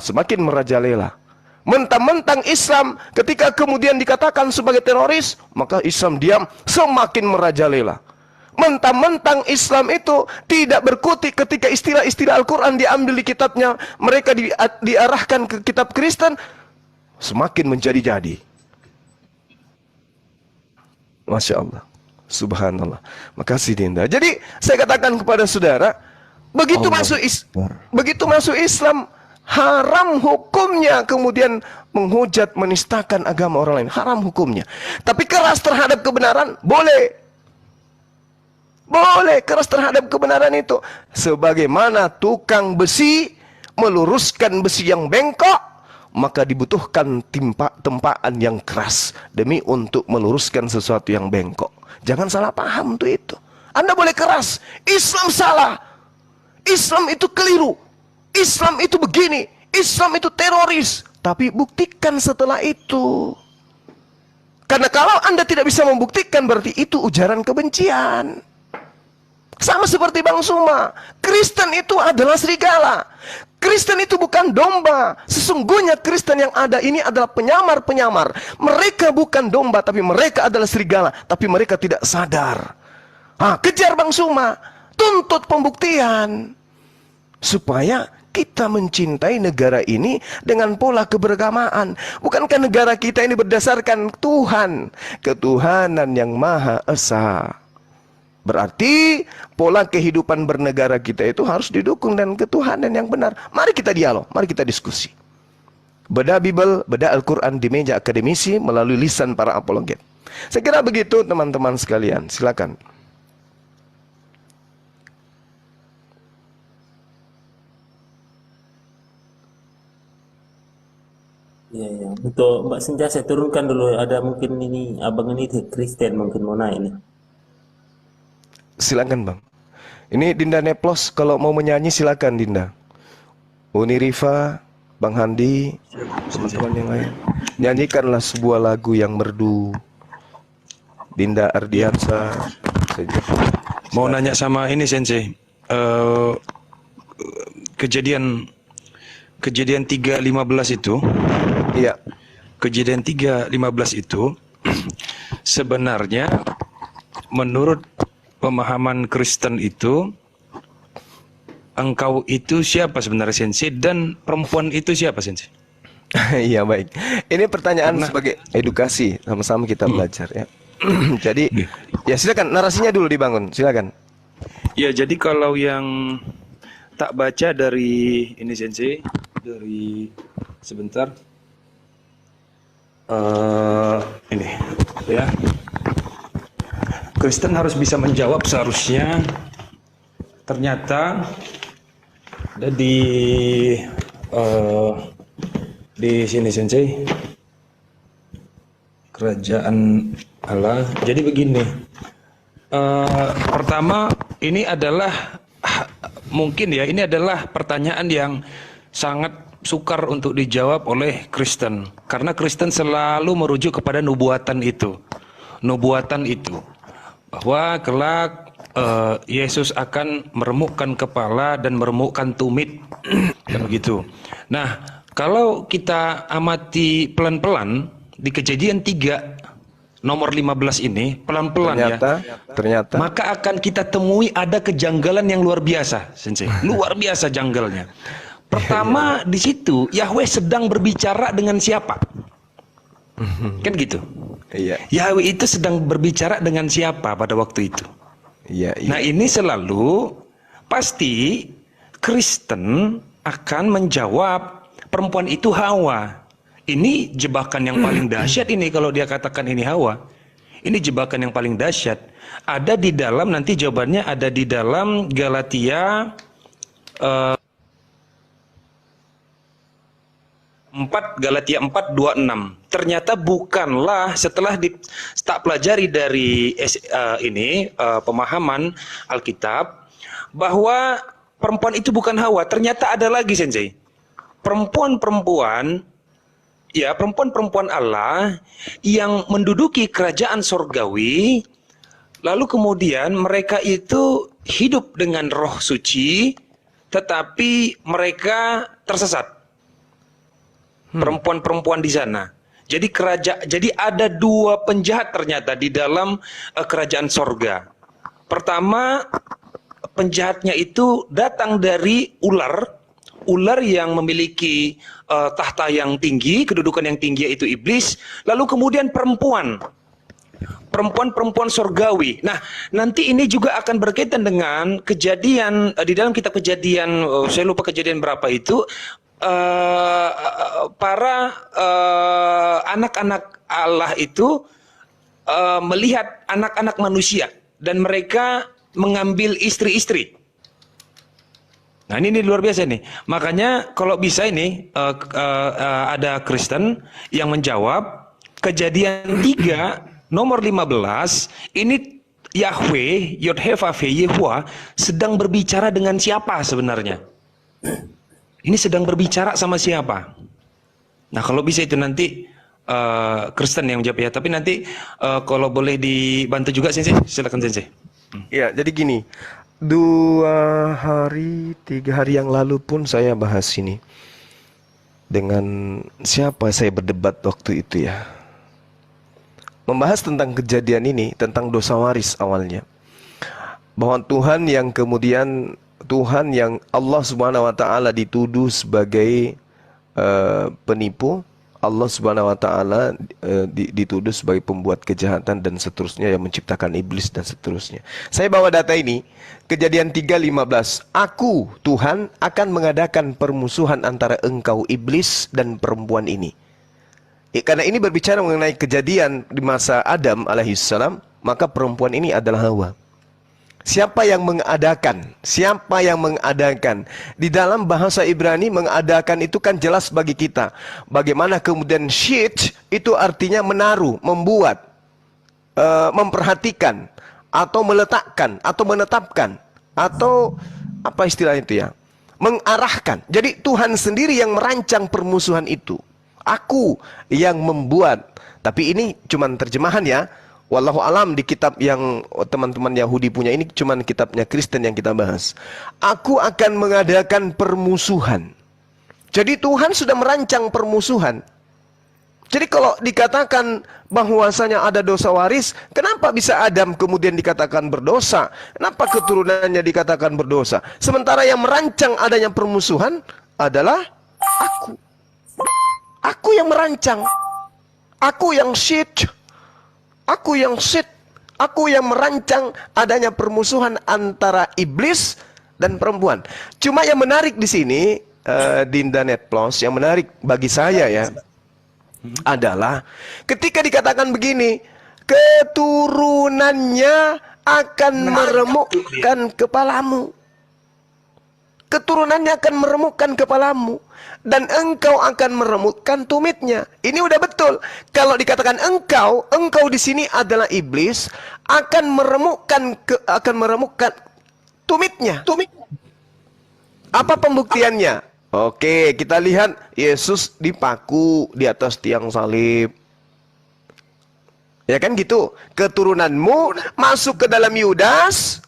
semakin merajalela. Mentang-mentang Islam ketika kemudian dikatakan sebagai teroris, maka Islam diam, semakin merajalela. Mentang-mentang Islam itu tidak berkutik ketika istilah-istilah Al-Quran diambil di kitabnya, mereka diarahkan ke kitab Kristen, semakin menjadi-jadi. Masya Allah, subhanallah. Makasih Dinda. Jadi saya katakan kepada saudara, begitu masuk Islam, haram hukumnya kemudian menghujat, menistakan agama orang lain. Haram hukumnya. Tapi keras terhadap kebenaran boleh. Boleh keras terhadap kebenaran itu. Sebagaimana tukang besi meluruskan besi yang bengkok, maka dibutuhkan tempaan yang keras demi untuk meluruskan sesuatu yang bengkok. Jangan salah paham tuh itu. Anda boleh keras, Islam salah, Islam itu keliru, Islam itu begini, Islam itu teroris. Tapi buktikan setelah itu. Karena kalau Anda tidak bisa membuktikan, berarti itu ujaran kebencian. Sama seperti Bang Suma, Kristen itu adalah serigala. Kristen itu bukan domba. Sesungguhnya Kristen yang ada ini adalah penyamar-penyamar. Mereka bukan domba, tapi mereka adalah serigala. Tapi mereka tidak sadar. Kejar Bang Suma, tuntut pembuktian. Supaya kita mencintai negara ini dengan pola keberagamaan. Bukankah negara kita ini berdasarkan Tuhan, ketuhanan yang Maha Esa. Berarti pola kehidupan bernegara kita itu harus didukung dengan ketuhanan yang benar. Mari kita dialog, mari kita diskusi. Bedah Bible, bedah Al-Quran di meja akademisi melalui lisan para apologet. Saya kira begitu teman-teman sekalian, silakan. Iya. Untuk Mbak Senja saya turunkan dulu. Ada mungkin ini, abang ini Kristen mungkin mau naik nih. Silakan Bang. Ini Dinda Neplos, kalau mau menyanyi silakan Dinda. Uni Rifa, Bang Handi, teman-teman yang lain. Nyanyikanlah sebuah lagu yang merdu. Dinda Ardiansa. Mau nanya sama ini Sensei. Kejadian 3:15 itu. Iya. Kejadian 3:15 itu sebenarnya menurut pemahaman Kristen itu, engkau itu siapa sebenarnya Sensei, dan perempuan itu siapa Sensei? Iya baik. Ini pertanyaan sebagai edukasi, sama-sama kita belajar ya. Jadi ya silakan narasinya dulu dibangun, silakan. Ya jadi kalau yang tak baca dari ini Sensei, dari sebentar. Ini ya. Kristen harus bisa menjawab seharusnya. Ternyata ada di sini Sensei. Kerajaan Allah. Jadi begini. Pertama, ini adalah mungkin ya, ini adalah pertanyaan yang sangat sukar untuk dijawab oleh Kristen. Karena Kristen selalu merujuk kepada nubuatan itu. Nubuatan itu. Bahwa kelak Yesus akan meremukkan kepala dan meremukkan tumit. Dan begitu. Nah, kalau kita amati pelan-pelan di Kejadian 3 nomor 15 ini, pelan-pelan ya. Ternyata Maka akan kita temui ada kejanggalan yang luar biasa, Sensei. Luar biasa janggalnya. Pertama di situ Yahweh sedang berbicara dengan siapa? Kan gitu. iya, Yahweh itu sedang berbicara dengan siapa pada waktu itu? iya, Nah, ini selalu pasti Kristen akan menjawab perempuan itu Hawa. Ini jebakan yang paling dahsyat ini kalau dia katakan ini Hawa. Ini jebakan yang paling dahsyat. Ada di dalam, nanti jawabannya ada di dalam Galatia 4:26. Ternyata bukanlah setelah tak pelajari dari pemahaman Alkitab bahwa perempuan itu bukan Hawa. Ternyata ada lagi Sensei. Perempuan-perempuan Allah yang menduduki kerajaan sorgawi, lalu kemudian mereka itu hidup dengan roh suci, tetapi mereka tersesat. Perempuan-perempuan di sana. Jadi ada dua penjahat ternyata di dalam kerajaan sorga. Pertama, penjahatnya itu datang dari ular yang memiliki tahta yang tinggi, kedudukan yang tinggi yaitu iblis, lalu kemudian perempuan sorgawi. Nah, nanti ini juga akan berkaitan dengan kejadian di dalam kitab Kejadian, saya lupa kejadian berapa itu, para anak-anak Allah itu melihat anak-anak manusia dan mereka mengambil istri-istri. Nah, ini luar biasa nih. Makanya kalau bisa ini ada Kristen yang menjawab Kejadian 3 nomor 15 ini Yahweh, Yod-Heh-Vav-He, Yehuwa sedang berbicara dengan siapa sebenarnya? Ini sedang berbicara sama siapa? Nah, kalau bisa itu nanti Kristen yang jawab ya. Tapi nanti kalau boleh dibantu juga Sensei, silakan Sensei. Ya, jadi gini, 3 hari yang lalu pun saya bahas ini. Dengan siapa saya berdebat waktu itu ya. Membahas tentang kejadian ini, tentang dosa waris awalnya. Bahwa Tuhan yang Allah Subhanahu wa taala dituduh sebagai penipu, Allah Subhanahu wa taala dituduh sebagai pembuat kejahatan dan seterusnya, yang menciptakan iblis dan seterusnya. Saya bawa data ini, Kejadian 3:15. Aku Tuhan akan mengadakan permusuhan antara engkau iblis dan perempuan ini. Karena ini berbicara mengenai kejadian di masa Adam alaihissalam, maka perempuan ini adalah Hawa. Siapa yang mengadakan? Siapa yang mengadakan? Di dalam bahasa Ibrani mengadakan itu kan jelas bagi kita. Bagaimana kemudian shit itu artinya menaruh, membuat, memperhatikan, atau meletakkan, atau menetapkan, atau apa istilah itu ya? Mengarahkan. Jadi Tuhan sendiri yang merancang permusuhan itu. Aku yang membuat. Tapi ini cuma terjemahan ya. Wallahu alam, di kitab yang teman-teman Yahudi punya ini cuman kitabnya Kristen yang kita bahas. Aku akan mengadakan permusuhan. Jadi Tuhan sudah merancang permusuhan. Jadi kalau dikatakan bahwasanya ada dosa waris, kenapa bisa Adam kemudian dikatakan berdosa? Kenapa keturunannya dikatakan berdosa? Sementara yang merancang adanya permusuhan adalah aku. Aku yang merancang. Aku yang shit. Aku yang merancang adanya permusuhan antara iblis dan perempuan. Cuma yang menarik di sini, Dinda Net Plus, yang menarik bagi saya ya, adalah ketika dikatakan begini, keturunannya akan meremukkan kepalamu. Keturunannya akan meremukkan kepalamu. Dan engkau akan meremukkan tumitnya. Ini udah betul. Kalau dikatakan engkau di sini adalah iblis, akan meremukkan tumitnya. Apa pembuktiannya? Oke, kita lihat Yesus dipaku di atas tiang salib. Ya kan gitu. Keturunanmu masuk ke dalam Yudas.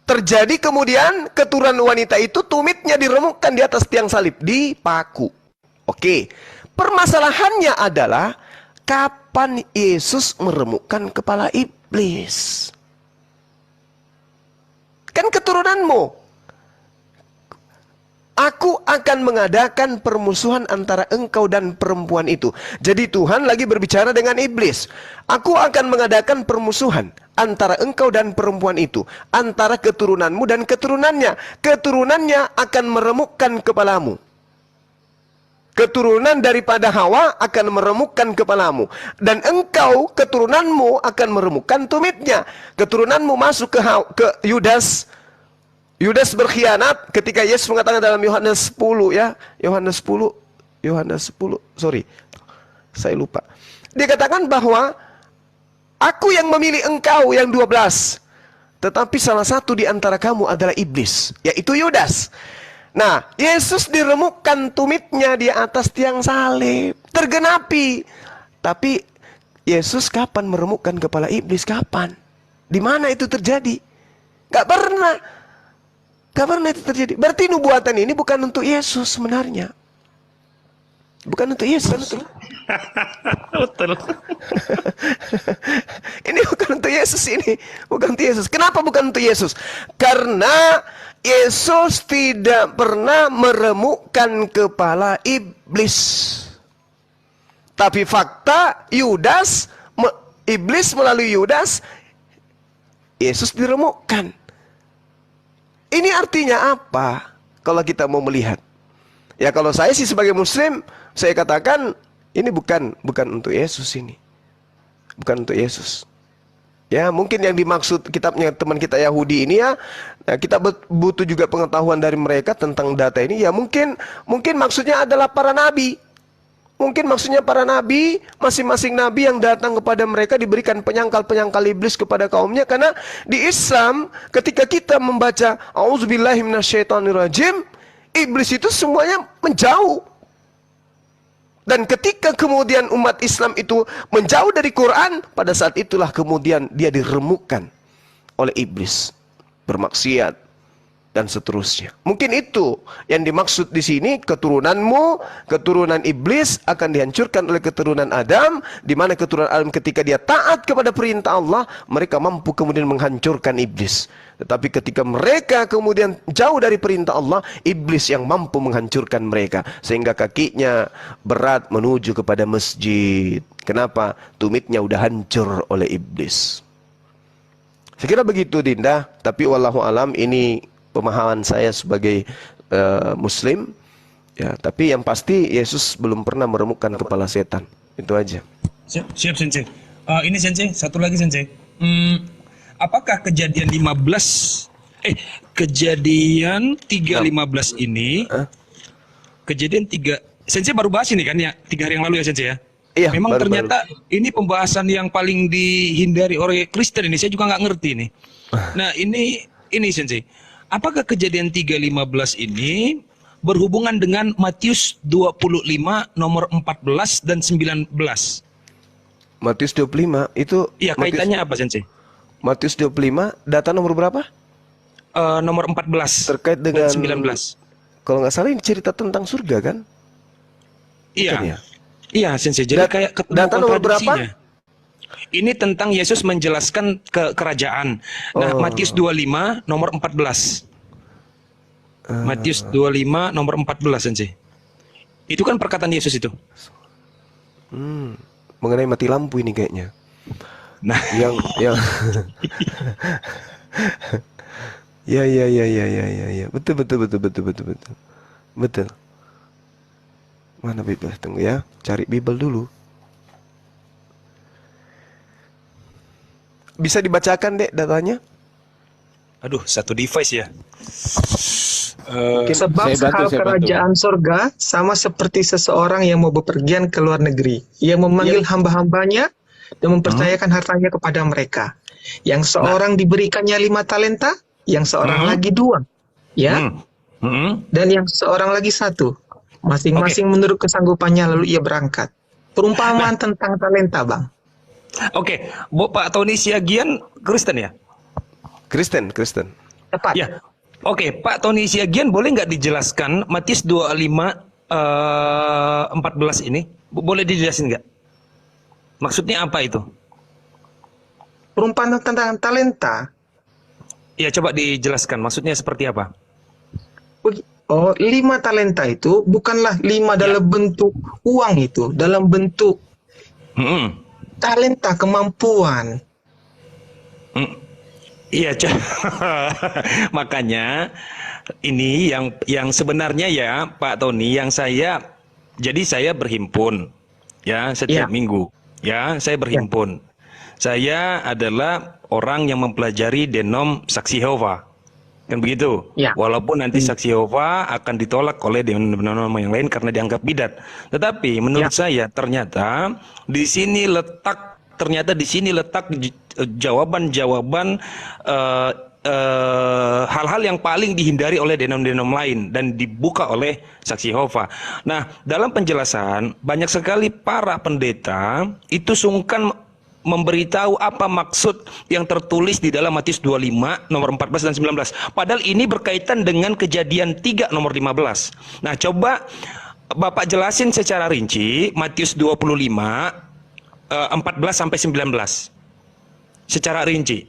Terjadi kemudian keturunan wanita itu tumitnya diremukkan di atas tiang salib, dipaku. Oke. Permasalahannya adalah kapan Yesus meremukkan kepala iblis? Kan keturunanmu. Aku akan mengadakan permusuhan antara engkau dan perempuan itu. Jadi Tuhan lagi berbicara dengan iblis. Aku akan mengadakan permusuhan antara engkau dan perempuan itu. Antara keturunanmu dan keturunannya. Keturunannya akan meremukkan kepalamu. Keturunan daripada Hawa akan meremukkan kepalamu. Dan engkau, keturunanmu akan meremukkan tumitnya. Keturunanmu masuk ke Yudas. Yudas berkhianat ketika Yesus mengatakan dalam Yohanes 10 ya. Yohanes 10, sorry. Saya lupa. Dia katakan bahwa aku yang memilih engkau yang 12. Tetapi salah satu di antara kamu adalah iblis, yaitu Yudas. Nah, Yesus diremukkan tumitnya di atas tiang salib. Tergenapi. Tapi Yesus kapan meremukkan kepala iblis? Kapan? Di mana itu terjadi? Gak pernah. Kapan itu terjadi? Berarti nubuatan ini bukan untuk Yesus sebenarnya. Bukan untuk Yesus. Betul. Ini bukan untuk Yesus ini. Bukan untuk Yesus. Kenapa bukan untuk Yesus? Karena Yesus tidak pernah meremukkan kepala iblis. Tapi fakta Yudas, iblis melalui Yudas, Yesus diremukkan. Ini artinya apa? Kalau kita mau melihat, ya kalau saya sih sebagai Muslim, saya katakan ini bukan untuk Yesus ini, bukan untuk Yesus. Ya mungkin yang dimaksud kitabnya teman kita Yahudi ini ya, nah, kita butuh juga pengetahuan dari mereka tentang data ini. Ya mungkin maksudnya adalah para nabi. Mungkin maksudnya para nabi, masing-masing nabi yang datang kepada mereka diberikan penyangkal-penyangkal iblis kepada kaumnya. Karena di Islam ketika kita membaca A'udzubillahi minasyaitonirrajim, iblis itu semuanya menjauh. Dan ketika kemudian umat Islam itu menjauh dari Quran, pada saat itulah kemudian dia diremukkan oleh iblis, bermaksiat dan seterusnya. Mungkin itu yang dimaksud di sini, keturunanmu, keturunan iblis akan dihancurkan oleh keturunan Adam, di mana keturunan Adam ketika dia taat kepada perintah Allah, mereka mampu kemudian menghancurkan iblis. Tetapi ketika mereka kemudian jauh dari perintah Allah, iblis yang mampu menghancurkan mereka, sehingga kakinya berat menuju kepada masjid. Kenapa? Tumitnya udah hancur oleh iblis. Saya kira begitu Dinda, tapi wallahu alam ini pemahaman saya sebagai Muslim, ya. Tapi yang pasti Yesus belum pernah meremukkan kepala setan. Itu aja. Siap Sensei. Ini Sensei, satu lagi Sensei. Apakah kejadian 3:15 ini? Kejadian 3. Sensei baru bahas ini kan ya 3 hari yang lalu ya Sensei ya. Iya, Memang baru. ternyata ini pembahasan yang paling dihindari oleh Kristen ini. Saya juga nggak ngerti nih. Nah ini Sensei. Apakah kejadian 3:15 ini berhubungan dengan Matius 25 nomor 14 dan 19? Matius 25 itu Iya, kaitannya apa Sensei? Matius 25 data nomor berapa? Nomor 14 Terkait dengan dan 19. Kalau nggak salah ini cerita tentang surga kan? Iya. Bukan ya? Iya Sensei. Jadi kayak ketemu data nomor kontradiksinya. Ini tentang Yesus menjelaskan kerajaan. Nah, Matius 25 nomor 14. Matius 25 nomor 14 Sensei. Itu kan perkataan Yesus itu. Mengenai mati lampu ini kayaknya. Nah, yang Ya, ya, ya, ya, ya, ya, ya. Betul, betul, betul, betul, betul, betul. Betul. Mana Bible? Tunggu ya, cari Bible dulu. Bisa dibacakan, Dek, datanya? Aduh, satu device ya. Sebab hal kerajaan sorga sama seperti seseorang yang mau bepergian ke luar negeri. Ia memanggil hamba-hambanya dan mempercayakan hartanya kepada mereka. Yang seorang diberikannya 5 talenta, yang seorang lagi 2. Ya. Dan yang seorang lagi 1. Masing-masing menurut kesanggupannya, lalu ia berangkat. Perumpamaan tentang talenta, Bang. Oke, Pak Tony Siagian Kristen ya? Kristen, Kristen. Tepat. Ya. Oke, Pak Tony Siagian boleh nggak dijelaskan Matius 25 14 ini? Boleh dijelasin nggak? Maksudnya apa itu? Perumpamaan tentang talenta. Ya, coba dijelaskan. Maksudnya seperti apa? Oh, 5 talenta itu bukanlah 5 dalam bentuk uang itu, dalam bentuk talenta, kemampuan. Iya, makanya ini yang sebenarnya ya Pak Tony, yang saya berhimpun ya setiap minggu ya, saya berhimpun. Saya adalah orang yang mempelajari denom Saksi Yehova. Kan begitu? Ya. Walaupun nanti Saksi Yehova akan ditolak oleh denom yang lain karena dianggap bidat. Tetapi menurut saya ternyata di sini letak jawaban-jawaban hal-hal yang paling dihindari oleh denom-denom lain dan dibuka oleh Saksi Yehova. Nah, dalam penjelasan banyak sekali para pendeta itu sungkan memberitahu apa maksud yang tertulis di dalam Matius 25 nomor 14 dan 19. Padahal ini berkaitan dengan Kejadian 3 nomor 15. Nah, coba Bapak jelasin secara rinci Matius 25 14 sampai 19. Secara rinci.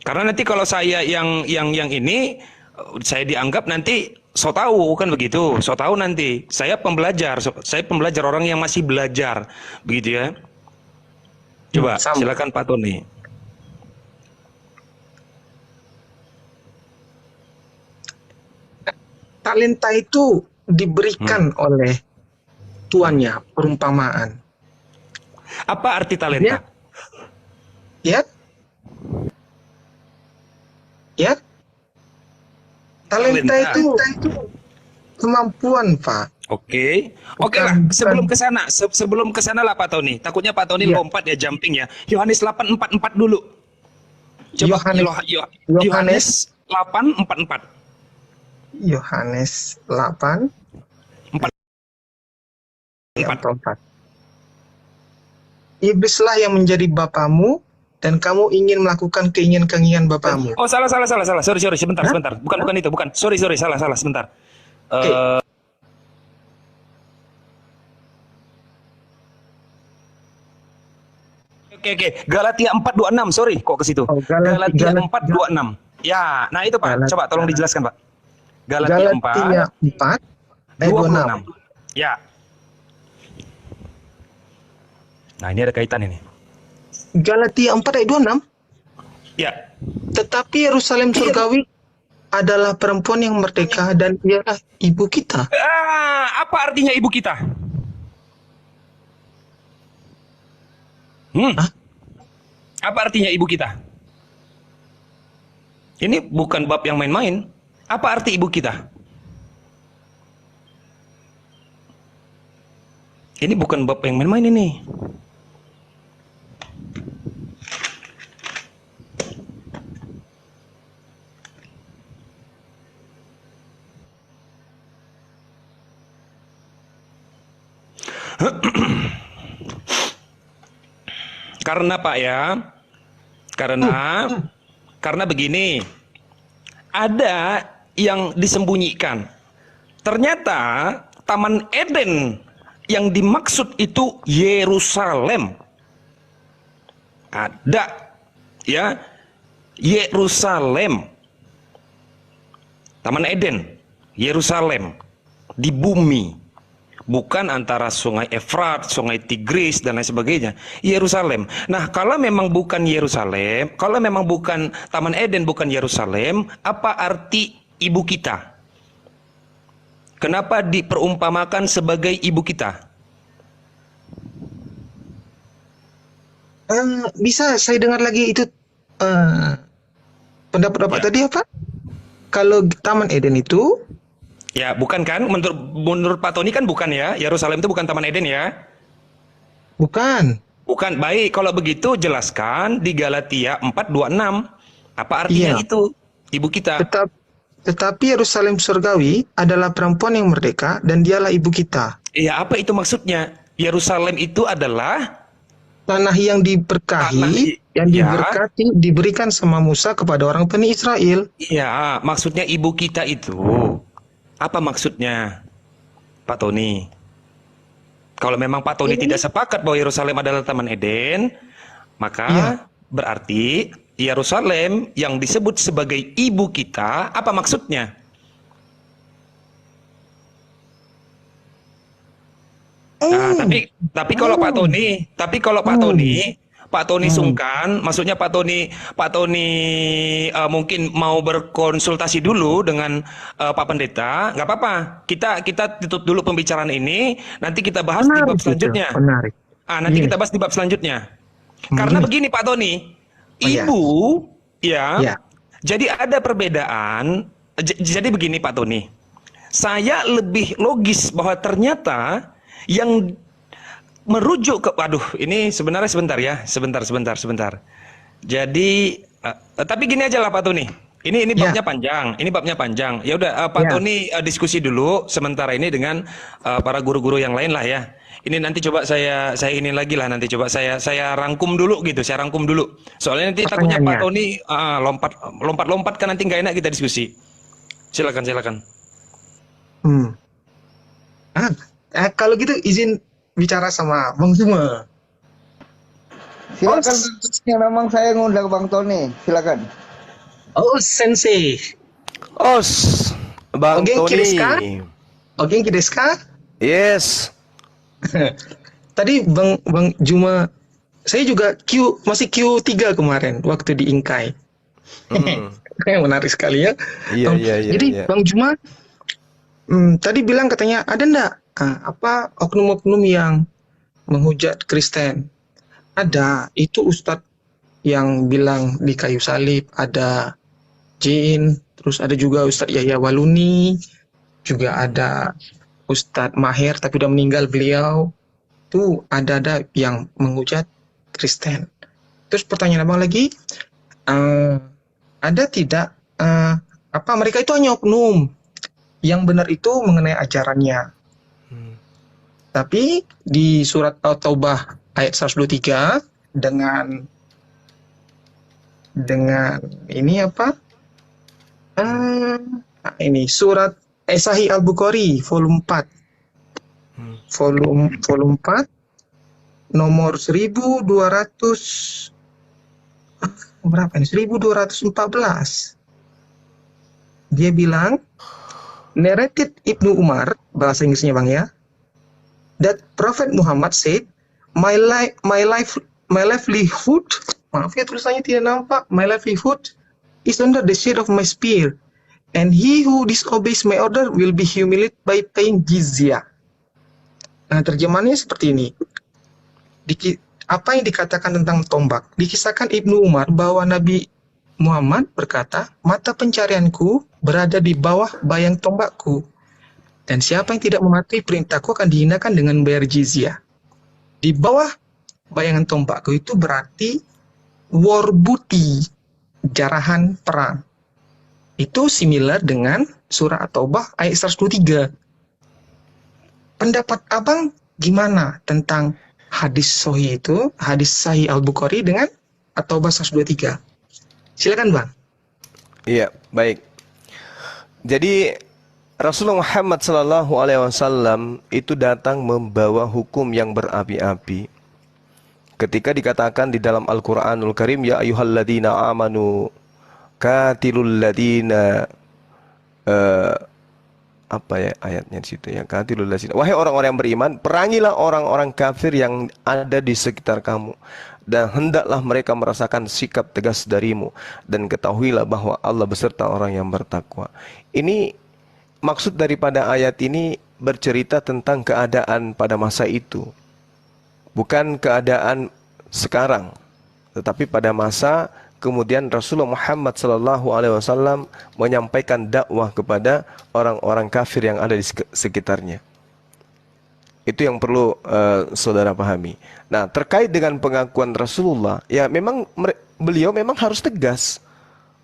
Karena nanti kalau saya yang ini saya dianggap nanti so tahu, kan begitu. So tahu nanti. Saya pembelajar orang yang masih belajar. Begitu ya. Coba silakan Pak Tony. Talenta itu diberikan oleh tuannya, perumpamaan. Apa arti talenta? Ya. Talenta itu kemampuan, Pak. Oke lah. Sebelum kesana lah Pak Tony. Takutnya Pak Tony lompat ya, jumping ya. Yohanes 8:44 dulu. Coba Yohanes 8:44. Yohanes 8:44. Iblislah yang menjadi bapamu dan kamu ingin melakukan keinginan-keinginan bapamu. Oh, salah. Sorry, sebentar. Bukan itu, bukan. Sorry, salah, sebentar. Oke. Galatia 4:26. Sorry, kok ke situ. Galatia 4:26. Ya, nah itu Pak. Coba tolong dijelaskan, Pak. Galatia 4:26. Ya. Nah, ini ada kaitan ini. Galatia 4:26. Ya. Tetapi Yerusalem surgawi adalah perempuan yang merdeka dan ialah ibu kita. Apa artinya ibu kita? Apa artinya ibu kita? Ini bukan bab yang main-main. Apa arti ibu kita? Ini bukan bab yang main-main ini. Karena Pak ya, karena begini, ada yang disembunyikan. Ternyata Taman Eden yang dimaksud itu Yerusalem. Ada, ya, Yerusalem. Taman Eden, Yerusalem, di bumi. bukan antara sungai Efrat, sungai Tigris dan lain sebagainya. Yerusalem. Nah, kalau memang bukan Yerusalem, kalau memang bukan Taman Eden, bukan Yerusalem, apa arti ibu kita? Kenapa diperumpamakan sebagai ibu kita? Bisa saya dengar lagi itu pendapat Bapak Ya. tadi apa? Kalau Taman Eden itu Ya, bukan kan? Menurut Pak Tony kan bukan ya? Yerusalem itu bukan Taman Eden ya? bukan. Bukan. Baik, kalau begitu jelaskan di Galatia 4:26. Apa artinya Iya. itu? Ibu kita. Tetapi Yerusalem surgawi adalah perempuan yang merdeka dan dialah ibu kita. Iya, apa itu maksudnya? Yerusalem itu adalah Tanah yang diberkahi, yang ya. diberkati, diberikan sama Musa kepada orang Bani Israel. Iya, maksudnya ibu kita itu. Apa maksudnya, Pak Tony? Kalau memang Pak Tony tidak sepakat bahwa Yerusalem adalah Taman Eden, maka Iya. berarti Yerusalem yang disebut sebagai ibu kita, apa maksudnya? Nah, tapi kalau Pak Tony sungkan, maksudnya Pak Tony mungkin mau berkonsultasi dulu dengan Pak Pendeta, nggak apa-apa. Kita tutup dulu pembicaraan ini, nanti kita bahas di bab selanjutnya. Menarik. Nanti kita bahas di bab selanjutnya. Karena begini Pak Tony, iya. ibu ya, Ya. jadi ada perbedaan. Jadi begini Pak Tony, saya lebih logis bahwa ternyata yang merujuk ke, waduh, ini sebenarnya sebentar. Jadi, tapi gini aja lah Pak Tony. Ini babnya panjang. Ini babnya panjang. Ya udah, Pak Tony diskusi dulu sementara ini dengan para guru-guru yang lain lah ya. Ini nanti coba saya ini lagi lah, nanti coba saya rangkum dulu gitu. Saya rangkum dulu. Soalnya nanti takutnya Pak Tony lompat kan nanti nggak enak kita diskusi. Silakan. Kalau gitu izin bicara sama Bang Zuma. Silakan, yang memang saya ngundang Bang Tony. Silakan. Oh, Sensei. Os, Bang Ogenki desu ka? Tony. Ogenki desu ka? Yes. Tadi Bang Juma, saya juga masih Q3 kemarin waktu di Inkai. Menarik sekali ya. Iya. Jadi Bang Juma tadi bilang katanya ada ndak oknum-oknum yang menghujat Kristen? Ada, itu Ustadz yang bilang di kayu salib, ada Jin, terus ada juga Ustadz Yahya Waluni, juga ada Ustadz Maher tapi udah meninggal beliau. Itu ada yang menghujat Kristen. Terus pertanyaan abang lagi, ada tidak mereka itu hanya oknum, yang benar itu mengenai ajarannya. Tapi di surat At-Taubah ayat 123 dengan ini ini surat Sahih Al-Bukhari volume 4. Volume 4 nomor 1200 berapa ini? 1214. Dia bilang, narrated Ibnu Umar, bahasa Inggrisnya Bang ya, that Prophet Muhammad said, my livelihood, maaf ya tulisannya tidak nampak, my livelihood is under the shade of my spear, and he who disobeys my order will be humiliated by paying jizya. Nah, terjemahannya seperti ini. Apa yang dikatakan tentang tombak? Dikisahkan Ibnu Umar bahwa Nabi Muhammad berkata, mata pencarianku berada di bawah bayang tombakku. Dan siapa yang tidak mematuhi perintahku akan dihinakan dengan bayar jizyah. Di bawah bayangan tombakku itu berarti war booty, jarahan perang. Itu similar dengan surah At-Taubah ayat 123. Pendapat abang gimana tentang hadis sahih itu, hadis sahih Al-Bukhari dengan At-Taubah 123? Silakan Bang. Iya, baik. Jadi Rasulullah Muhammad SAW itu datang membawa hukum yang berapi-api. Ketika dikatakan di dalam Al-Quranul Karim, ya ayyuhalladzina amanu katilul ladzina apa ya ayatnya di situ ya, qatilul ladzina, wahai orang-orang yang beriman, perangilah orang-orang kafir yang ada di sekitar kamu, dan hendaklah mereka merasakan sikap tegas darimu, dan ketahuilah bahwa Allah beserta orang yang bertakwa. Ini maksud daripada ayat ini bercerita tentang keadaan pada masa itu, bukan keadaan sekarang, tetapi pada masa kemudian Rasulullah Muhammad SAW menyampaikan dakwah kepada orang-orang kafir yang ada di sekitarnya. Itu yang perlu saudara pahami. Nah, terkait dengan pengakuan Rasulullah, ya memang beliau memang harus tegas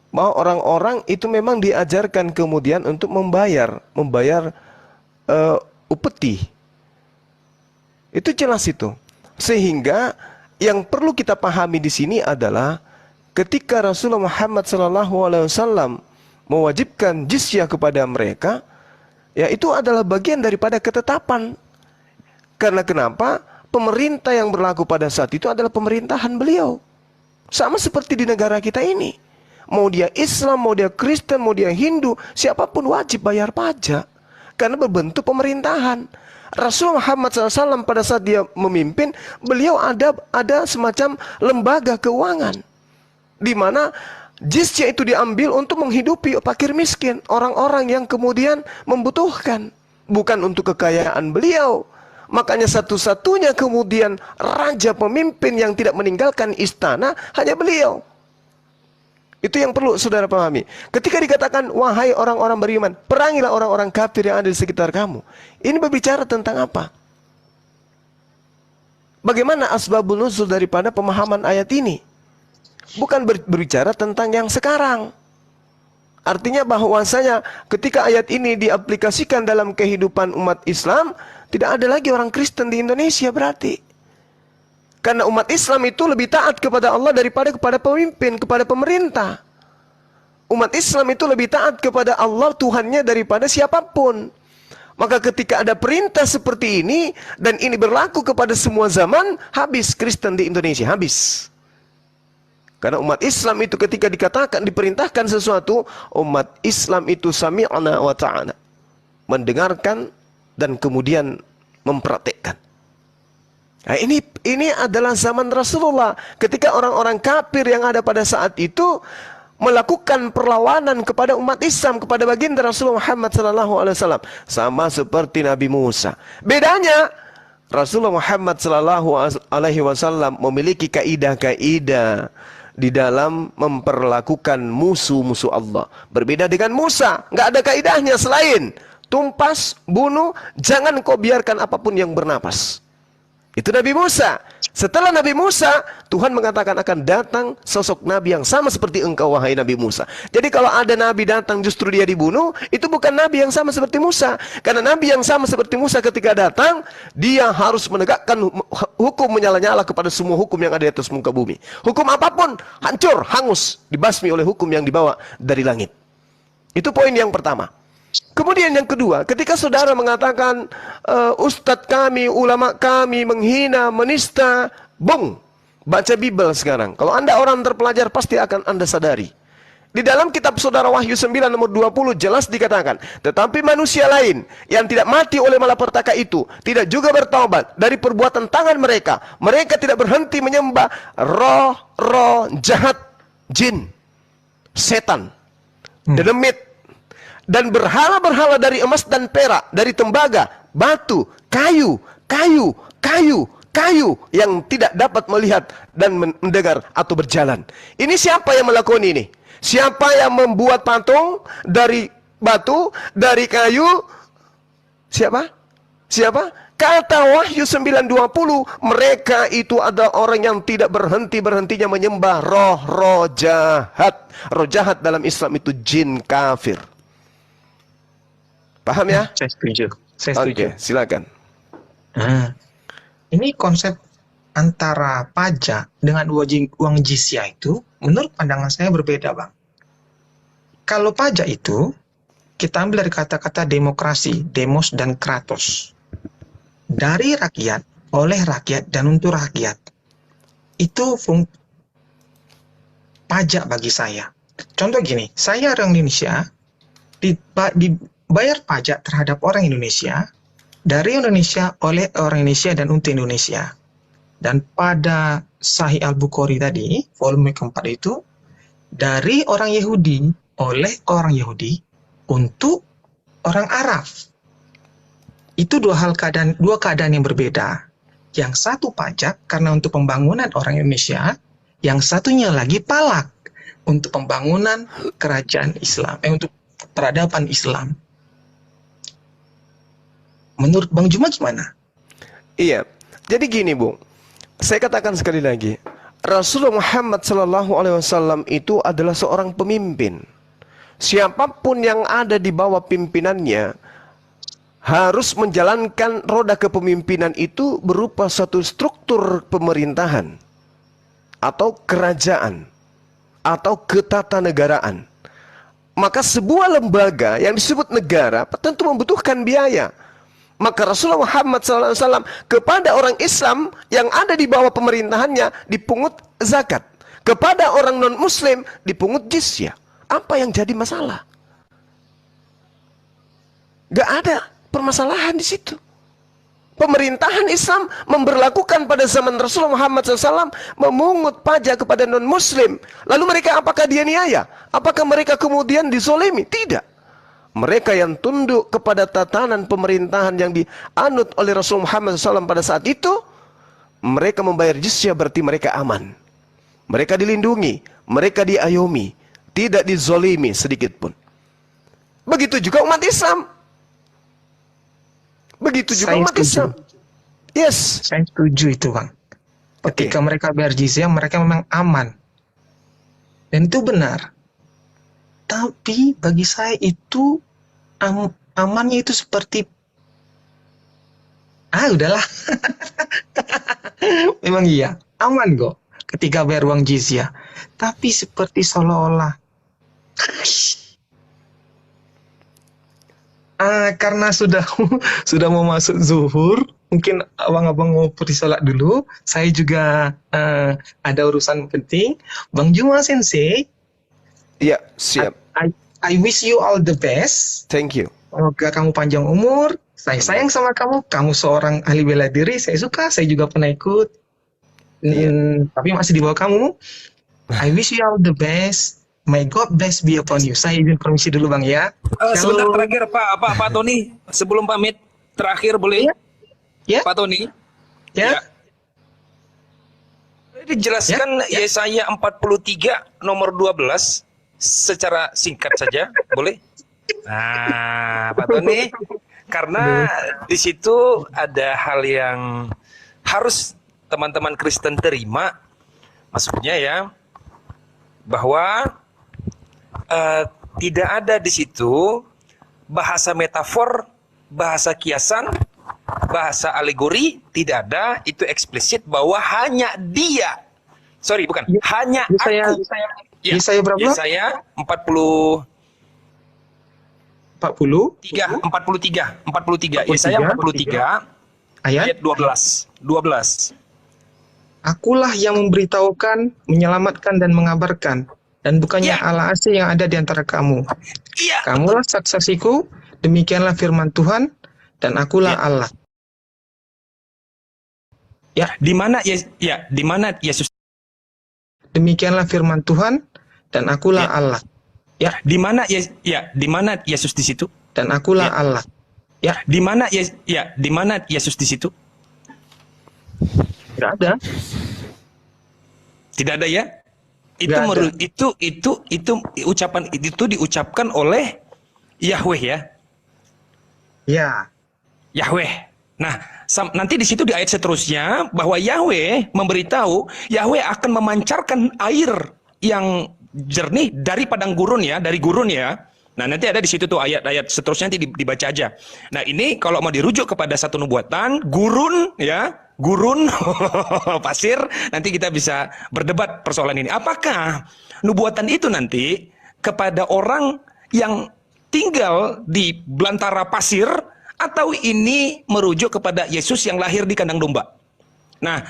bahwa orang-orang itu memang diajarkan kemudian untuk membayar upeti. Itu jelas itu. Sehingga yang perlu kita pahami di sini adalah ketika Rasulullah Muhammad SAW mewajibkan jizyah kepada mereka, ya itu adalah bagian daripada ketetapan. Karena kenapa? Pemerintah yang berlaku pada saat itu adalah pemerintahan beliau. Sama seperti di negara kita ini. Mau dia Islam, mau dia Kristen, mau dia Hindu, siapapun wajib bayar pajak. Karena berbentuk pemerintahan. Rasulullah Muhammad SAW pada saat dia memimpin, beliau ada semacam lembaga keuangan, di mana jizyah itu diambil untuk menghidupi fakir miskin, orang-orang yang kemudian membutuhkan, bukan untuk kekayaan beliau. Makanya satu-satunya kemudian raja pemimpin yang tidak meninggalkan istana hanya beliau. Itu yang perlu saudara pahami. Ketika dikatakan, wahai orang-orang beriman, perangilah orang-orang kafir yang ada di sekitar kamu. Ini berbicara tentang apa? Bagaimana asbabun nuzul daripada pemahaman ayat ini? Bukan berbicara tentang yang sekarang. Artinya bahwasanya ketika ayat ini diaplikasikan dalam kehidupan umat Islam, tidak ada lagi orang Kristen di Indonesia berarti. Karena umat Islam itu lebih taat kepada Allah daripada kepada pemimpin, kepada pemerintah. Umat Islam itu lebih taat kepada Allah Tuhannya daripada siapapun. Maka ketika ada perintah seperti ini, dan ini berlaku kepada semua zaman, habis Kristen di Indonesia, habis. Karena umat Islam itu ketika dikatakan, diperintahkan sesuatu, umat Islam itu sami'na wa ta'ana. Mendengarkan dan kemudian mempraktekkan. Nah, ini adalah zaman Rasulullah. Ketika orang-orang kafir yang ada pada saat itu melakukan perlawanan kepada umat Islam, kepada baginda Rasulullah Muhammad SAW, sama seperti Nabi Musa. Bedanya Rasulullah Muhammad SAW memiliki kaidah-kaidah di dalam memperlakukan musuh-musuh Allah. Berbeda dengan Musa, nggak ada kaidahnya selain tumpas, bunuh, jangan kau biarkan apapun yang bernapas. Itu Nabi Musa. Setelah Nabi Musa, Tuhan mengatakan akan datang sosok Nabi yang sama seperti engkau, wahai Nabi Musa. Jadi kalau ada Nabi datang justru dia dibunuh, itu bukan Nabi yang sama seperti Musa. Karena Nabi yang sama seperti Musa ketika datang, dia harus menegakkan hukum menyala-nyala kepada semua hukum yang ada di atas muka bumi. Hukum apapun, hancur, hangus, dibasmi oleh hukum yang dibawa dari langit. Itu poin yang pertama. Kemudian yang kedua, ketika saudara mengatakan ustadz kami, ulama kami menghina, menista, bung, baca Bible sekarang. Kalau anda orang terpelajar pasti akan anda sadari. Di dalam kitab saudara Wahyu 9 nomor 20 jelas dikatakan, tetapi manusia lain yang tidak mati oleh malapetaka itu tidak juga bertaubat dari perbuatan tangan mereka. Mereka tidak berhenti menyembah roh-roh jahat, jin, setan, demit, dan berhala-berhala dari emas dan perak, dari tembaga, batu, kayu yang tidak dapat melihat dan mendengar atau berjalan. Ini siapa yang melakukan ini? Siapa yang membuat patung dari batu, dari kayu? Siapa? Kata Wahyu 9:20, mereka itu adalah orang yang tidak berhentinya menyembah roh-roh jahat. Roh jahat dalam Islam itu jin kafir. Paham ya? Saya setuju. Oke, silakan. Nah, ini konsep antara pajak dengan uang jizyah itu, menurut pandangan saya berbeda, Bang. Kalau pajak itu, kita ambil dari kata-kata demokrasi, demos dan kratos. Dari rakyat, oleh rakyat, dan untuk rakyat. Itu pajak bagi saya. Contoh gini, saya orang Indonesia, bayar pajak terhadap orang Indonesia, dari Indonesia, oleh orang Indonesia, dan untuk Indonesia. Dan pada Sahih Al-Bukhari tadi, volume keempat itu, dari orang Yahudi, oleh orang Yahudi, untuk orang Arab. Itu dua keadaan yang berbeda. Yang satu pajak karena untuk pembangunan orang Indonesia, yang satunya lagi palak untuk pembangunan kerajaan Islam, untuk peradaban Islam. Menurut Bang Juma gimana? Iya, jadi gini Bung, saya katakan sekali lagi, Rasulullah Muhammad SAW itu adalah seorang pemimpin. Siapapun yang ada di bawah pimpinannya harus menjalankan roda kepemimpinan itu berupa satu struktur pemerintahan atau kerajaan atau ketatanegaraan. Maka sebuah lembaga yang disebut negara tentu membutuhkan biaya. Maka Rasulullah Muhammad SAW kepada orang Islam yang ada di bawah pemerintahannya dipungut zakat. Kepada orang non-muslim dipungut jizyah. Apa yang jadi masalah? Gak ada permasalahan di situ. Pemerintahan Islam memberlakukan pada zaman Rasulullah Muhammad SAW memungut pajak kepada non-muslim. Lalu mereka apakah dianiaya? Apakah mereka kemudian dizolimi? Tidak. Mereka yang tunduk kepada tatanan pemerintahan yang dianut oleh Rasulullah Muhammad SAW pada saat itu, mereka membayar jizyah, berarti mereka aman. Mereka dilindungi, mereka diayomi, tidak dizolimi sedikit pun. Begitu juga umat Islam. Begitu juga umat Islam. Yes. Saya setuju itu, Bang. Ketika mereka bayar jizyah, mereka memang aman. Dan itu benar. Tapi bagi saya itu amannya itu seperti udahlah. Memang iya, aman kok ketika bayar uang jizyah. Tapi seperti seolah-olah karena sudah mau masuk zuhur, mungkin abang-abang mau pergi sholat dulu. Saya juga ada urusan penting. Bang Juma Sensei, iya, siap. I wish you all the best. Thank you. Semoga kamu panjang umur. Saya sayang sama kamu. Kamu seorang ahli bela diri. Saya suka. Saya juga pernah ikut. Tapi masih di bawah kamu. I wish you all the best. May God bless be upon you. Saya izin permisi dulu, Bang, ya. Sebentar terakhir Pak Tony, sebelum pamit terakhir boleh? Ya. Pak Tony. Ya. Dijelaskan Yesaya 43 nomor 12 secara singkat saja, boleh? Nah, Pak Tony, karena di situ ada hal yang harus teman-teman Kristen terima, maksudnya ya, bahwa tidak ada di situ bahasa metafor, bahasa kiasan, bahasa alegori, tidak ada. Itu eksplisit bahwa hanya dia, hanya aku. Yesaya berapa? Yesaya 43. Yesaya 43 ayat 12. Akulah yang memberitahukan, menyelamatkan dan mengabarkan, dan bukannya Allah asing yang ada di antara kamu. Kamulah saksiku, demikianlah firman Tuhan, dan akulah Allah. Di mana Yesus? Demikianlah firman Tuhan, dan akulah Allah. Di mana Yesus di situ? Dan akulah Allah. Di mana Yesus di situ? Tidak ada. Tidak ada ya? Itu ucapan itu diucapkan oleh Yahweh ya? Ya. Yahweh. Nah, nanti di situ di ayat seterusnya bahwa Yahweh memberitahu Yahweh akan memancarkan air yang jernih dari padang gurun ya, dari gurun ya. Nah, nanti ada di situ tuh ayat-ayat seterusnya nanti dibaca aja. Nah, ini kalau mau dirujuk kepada satu nubuatan, gurun ya, gurun pasir, nanti kita bisa berdebat persoalan ini. Apakah nubuatan itu nanti kepada orang yang tinggal di belantara pasir atau ini merujuk kepada Yesus yang lahir di kandang domba? Nah,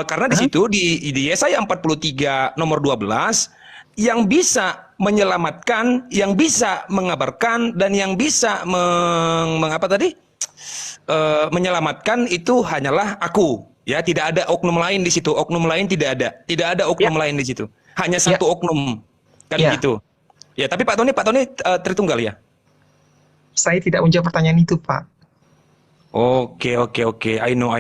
karena di situ di Yesaya 43 nomor 12 yang bisa menyelamatkan, yang bisa mengabarkan, dan yang bisa mengapa tadi? Menyelamatkan itu hanyalah aku. Ya, tidak ada oknum lain di situ. Oknum lain tidak ada. Tidak ada oknum lain di situ. Hanya satu oknum. Kan gitu. Ya, tapi Pak Tony Tritunggal ya? Saya tidak menjawab pertanyaan itu, Pak. Oke. I know.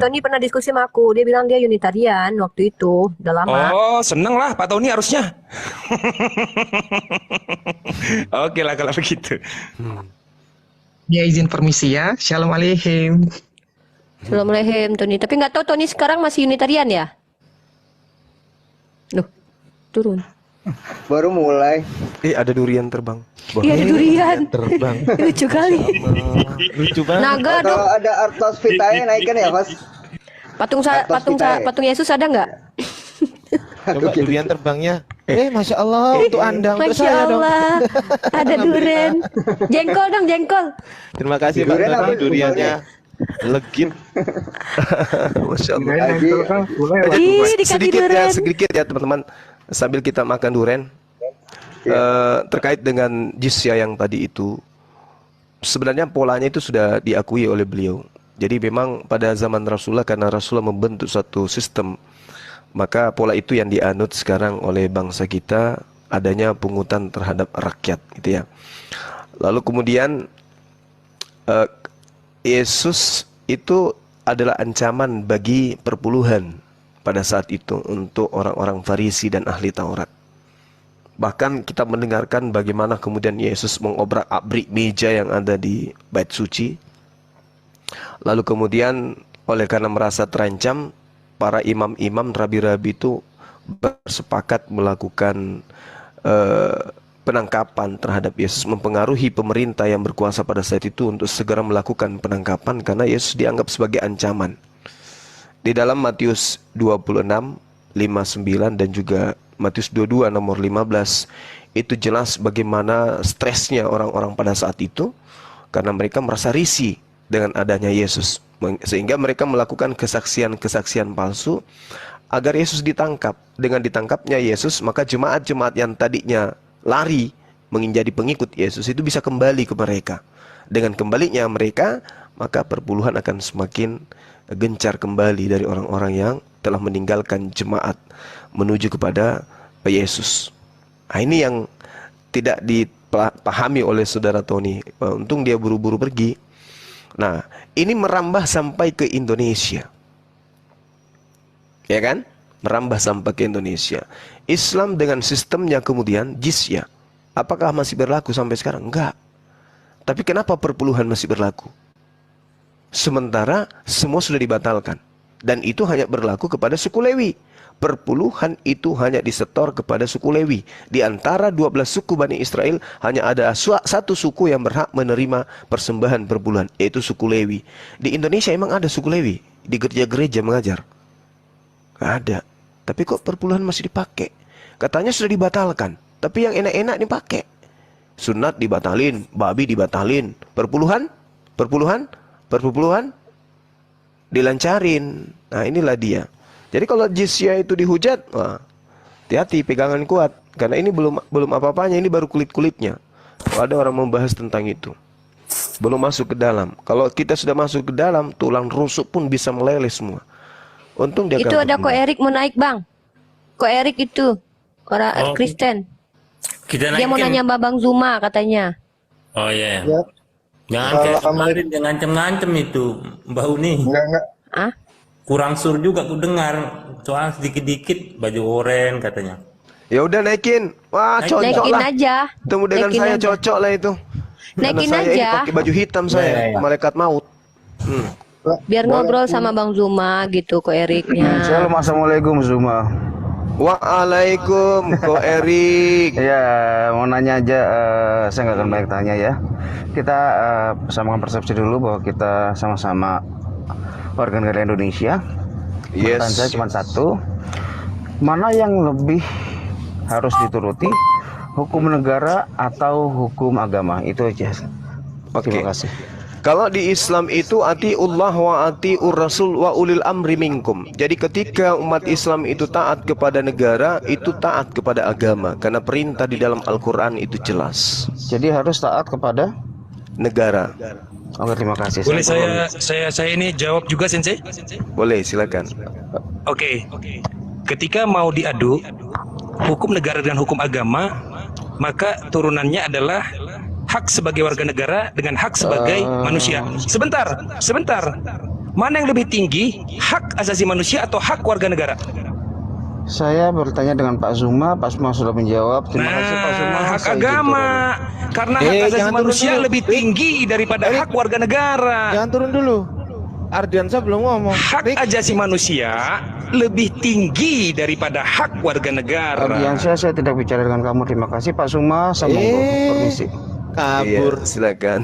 Tony pernah diskusi sama aku. Dia bilang dia Unitarian waktu itu. Udah lama. Oh, seneng lah Pak Tony harusnya. Oke lah kalau begitu. Ya, izin permisi ya. Shalom aleichem. Shalom aleichem, Tony. Tapi nggak tahu Tony sekarang masih Unitarian ya? Loh, turun. Baru mulai. Ada durian terbang. Iya, ada durian. Terbang. Lucu kali. Lucu banget. Naga dong. Kalau ada Artos Vitae naikkan ya, Mas. Patung Yesus ada nggak? Coba durian terbangnya. Masya Allah, untuk Anda, untuk Masya saya dong. Allah, ada durian. Jengkol dong, jengkol. Terima kasih Pak Durian apa Tony, itu? duriannya legit. Masya Allah. Ih, dikasih durian. Sedikit ya teman-teman. Sambil kita makan durian, terkait dengan jizya yang tadi itu, sebenarnya polanya itu sudah diakui oleh beliau. Jadi memang pada zaman Rasulullah, karena Rasulullah membentuk suatu sistem, maka pola itu yang dianut sekarang oleh bangsa kita, adanya pungutan terhadap rakyat, gitu ya. Lalu kemudian Yesus itu adalah ancaman bagi perpuluhan pada saat itu untuk orang-orang Farisi dan ahli Taurat. Bahkan kita mendengarkan bagaimana kemudian Yesus mengobrak-abrik meja yang ada di bait suci. Lalu kemudian oleh karena merasa terancam, para imam-imam, rabi-rabi itu bersepakat melakukan penangkapan terhadap Yesus, mempengaruhi pemerintah yang berkuasa pada saat itu untuk segera melakukan penangkapan karena Yesus dianggap sebagai ancaman. Di dalam Matius 26, 59 dan juga Matius 22 nomor 15 itu jelas bagaimana stresnya orang-orang pada saat itu karena mereka merasa risih dengan adanya Yesus, sehingga mereka melakukan kesaksian-kesaksian palsu agar Yesus ditangkap. Dengan ditangkapnya Yesus, maka jemaat-jemaat yang tadinya lari menjadi pengikut Yesus itu bisa kembali ke mereka. Dengan kembalinya mereka, maka perpuluhan akan semakin gencar kembali dari orang-orang yang telah meninggalkan jemaat menuju kepada Yesus. Nah, ini yang tidak dipahami oleh saudara Tony. Untung dia buru-buru pergi. Nah, ini merambah sampai ke Indonesia. Ya kan? Merambah sampai ke Indonesia. Islam dengan sistemnya kemudian jizya. Apakah masih berlaku sampai sekarang? Enggak. Tapi kenapa perpuluhan masih berlaku? Sementara semua sudah dibatalkan. Dan itu hanya berlaku kepada suku Lewi. Perpuluhan itu hanya disetor kepada suku Lewi. Di antara 12 suku Bani Israel, hanya ada satu suku yang berhak menerima persembahan perpuluhan, yaitu suku Lewi. Di Indonesia emang ada suku Lewi? Di gereja-gereja mengajar? Gak ada. Tapi kok perpuluhan masih dipakai? Katanya sudah dibatalkan, tapi yang enak-enak dipakai. Sunat dibatalin, babi dibatalin, perpuluhan dilancarin. Nah, inilah dia. Jadi kalau jizya itu dihujat, wah, hati-hati, pegangan kuat. Karena ini belum apa-apanya, ini baru kulit-kulitnya. Kalau ada orang membahas tentang itu, belum masuk ke dalam. Kalau kita sudah masuk ke dalam, tulang rusuk pun bisa meleleh semua. Untung dia Itu ada Ko Erik mau naik, Bang. Ko Erik itu orang Kristen. Dia mau nanya Babang Zuma katanya. Oh iya. Ya. Jangan kayak kemarin dia ngancem-ngancem itu Mbak Uni. Enggak. Ah? Kurang sur juga ku dengar. Soal sedikit-dikit baju oren katanya. Ya udah naikin. Wah, cocok Naikin lah. aja. Temu dengan Naikin saya aja. cocok lah itu. Naikin Karena saya ini aja. pakai baju hitam saya, malaikat maut. Biar ngobrol sama Bang Zuma gitu, Ko Eriknya. Assalamualaikum Zuma. Waalaikum Ko Erik. Ya, mau nanya aja, saya nggak akan banyak tanya ya. Kita samakan persepsi dulu bahwa kita sama-sama warga negara Indonesia. Yes. Pertanyaan saya cuma satu. Mana yang lebih harus dituruti, hukum negara atau hukum agama? Itu aja. Oke. Terima kasih. Kalau di Islam itu atiullah wa atiur rasul wa ulil amri minkum. Jadi ketika umat Islam itu taat kepada negara, itu taat kepada agama, karena perintah di dalam Al-Qur'an itu jelas. Jadi harus taat kepada negara. Oke, terima kasih. Boleh saya ini jawab juga, Sensei? Boleh, silakan. Oke. Ketika mau diadu hukum negara dengan hukum agama, maka turunannya adalah hak sebagai warga negara dengan hak sebagai manusia. Sebentar. Mana yang lebih tinggi, hak asasi manusia atau hak warga negara? Saya bertanya dengan Pak Zuma sudah menjawab. Terima kasih Pak Zuma. Hak agama. Karena hak asasi manusia lebih tinggi daripada hak warga negara. Jangan turun dulu. Ardiansa belum ngomong. Hak asasi manusia lebih tinggi daripada hak warga negara. Ardiansa, saya tidak bicara dengan kamu. Terima kasih Pak Zuma. Saya permisi. Kabur. Iya, silakan.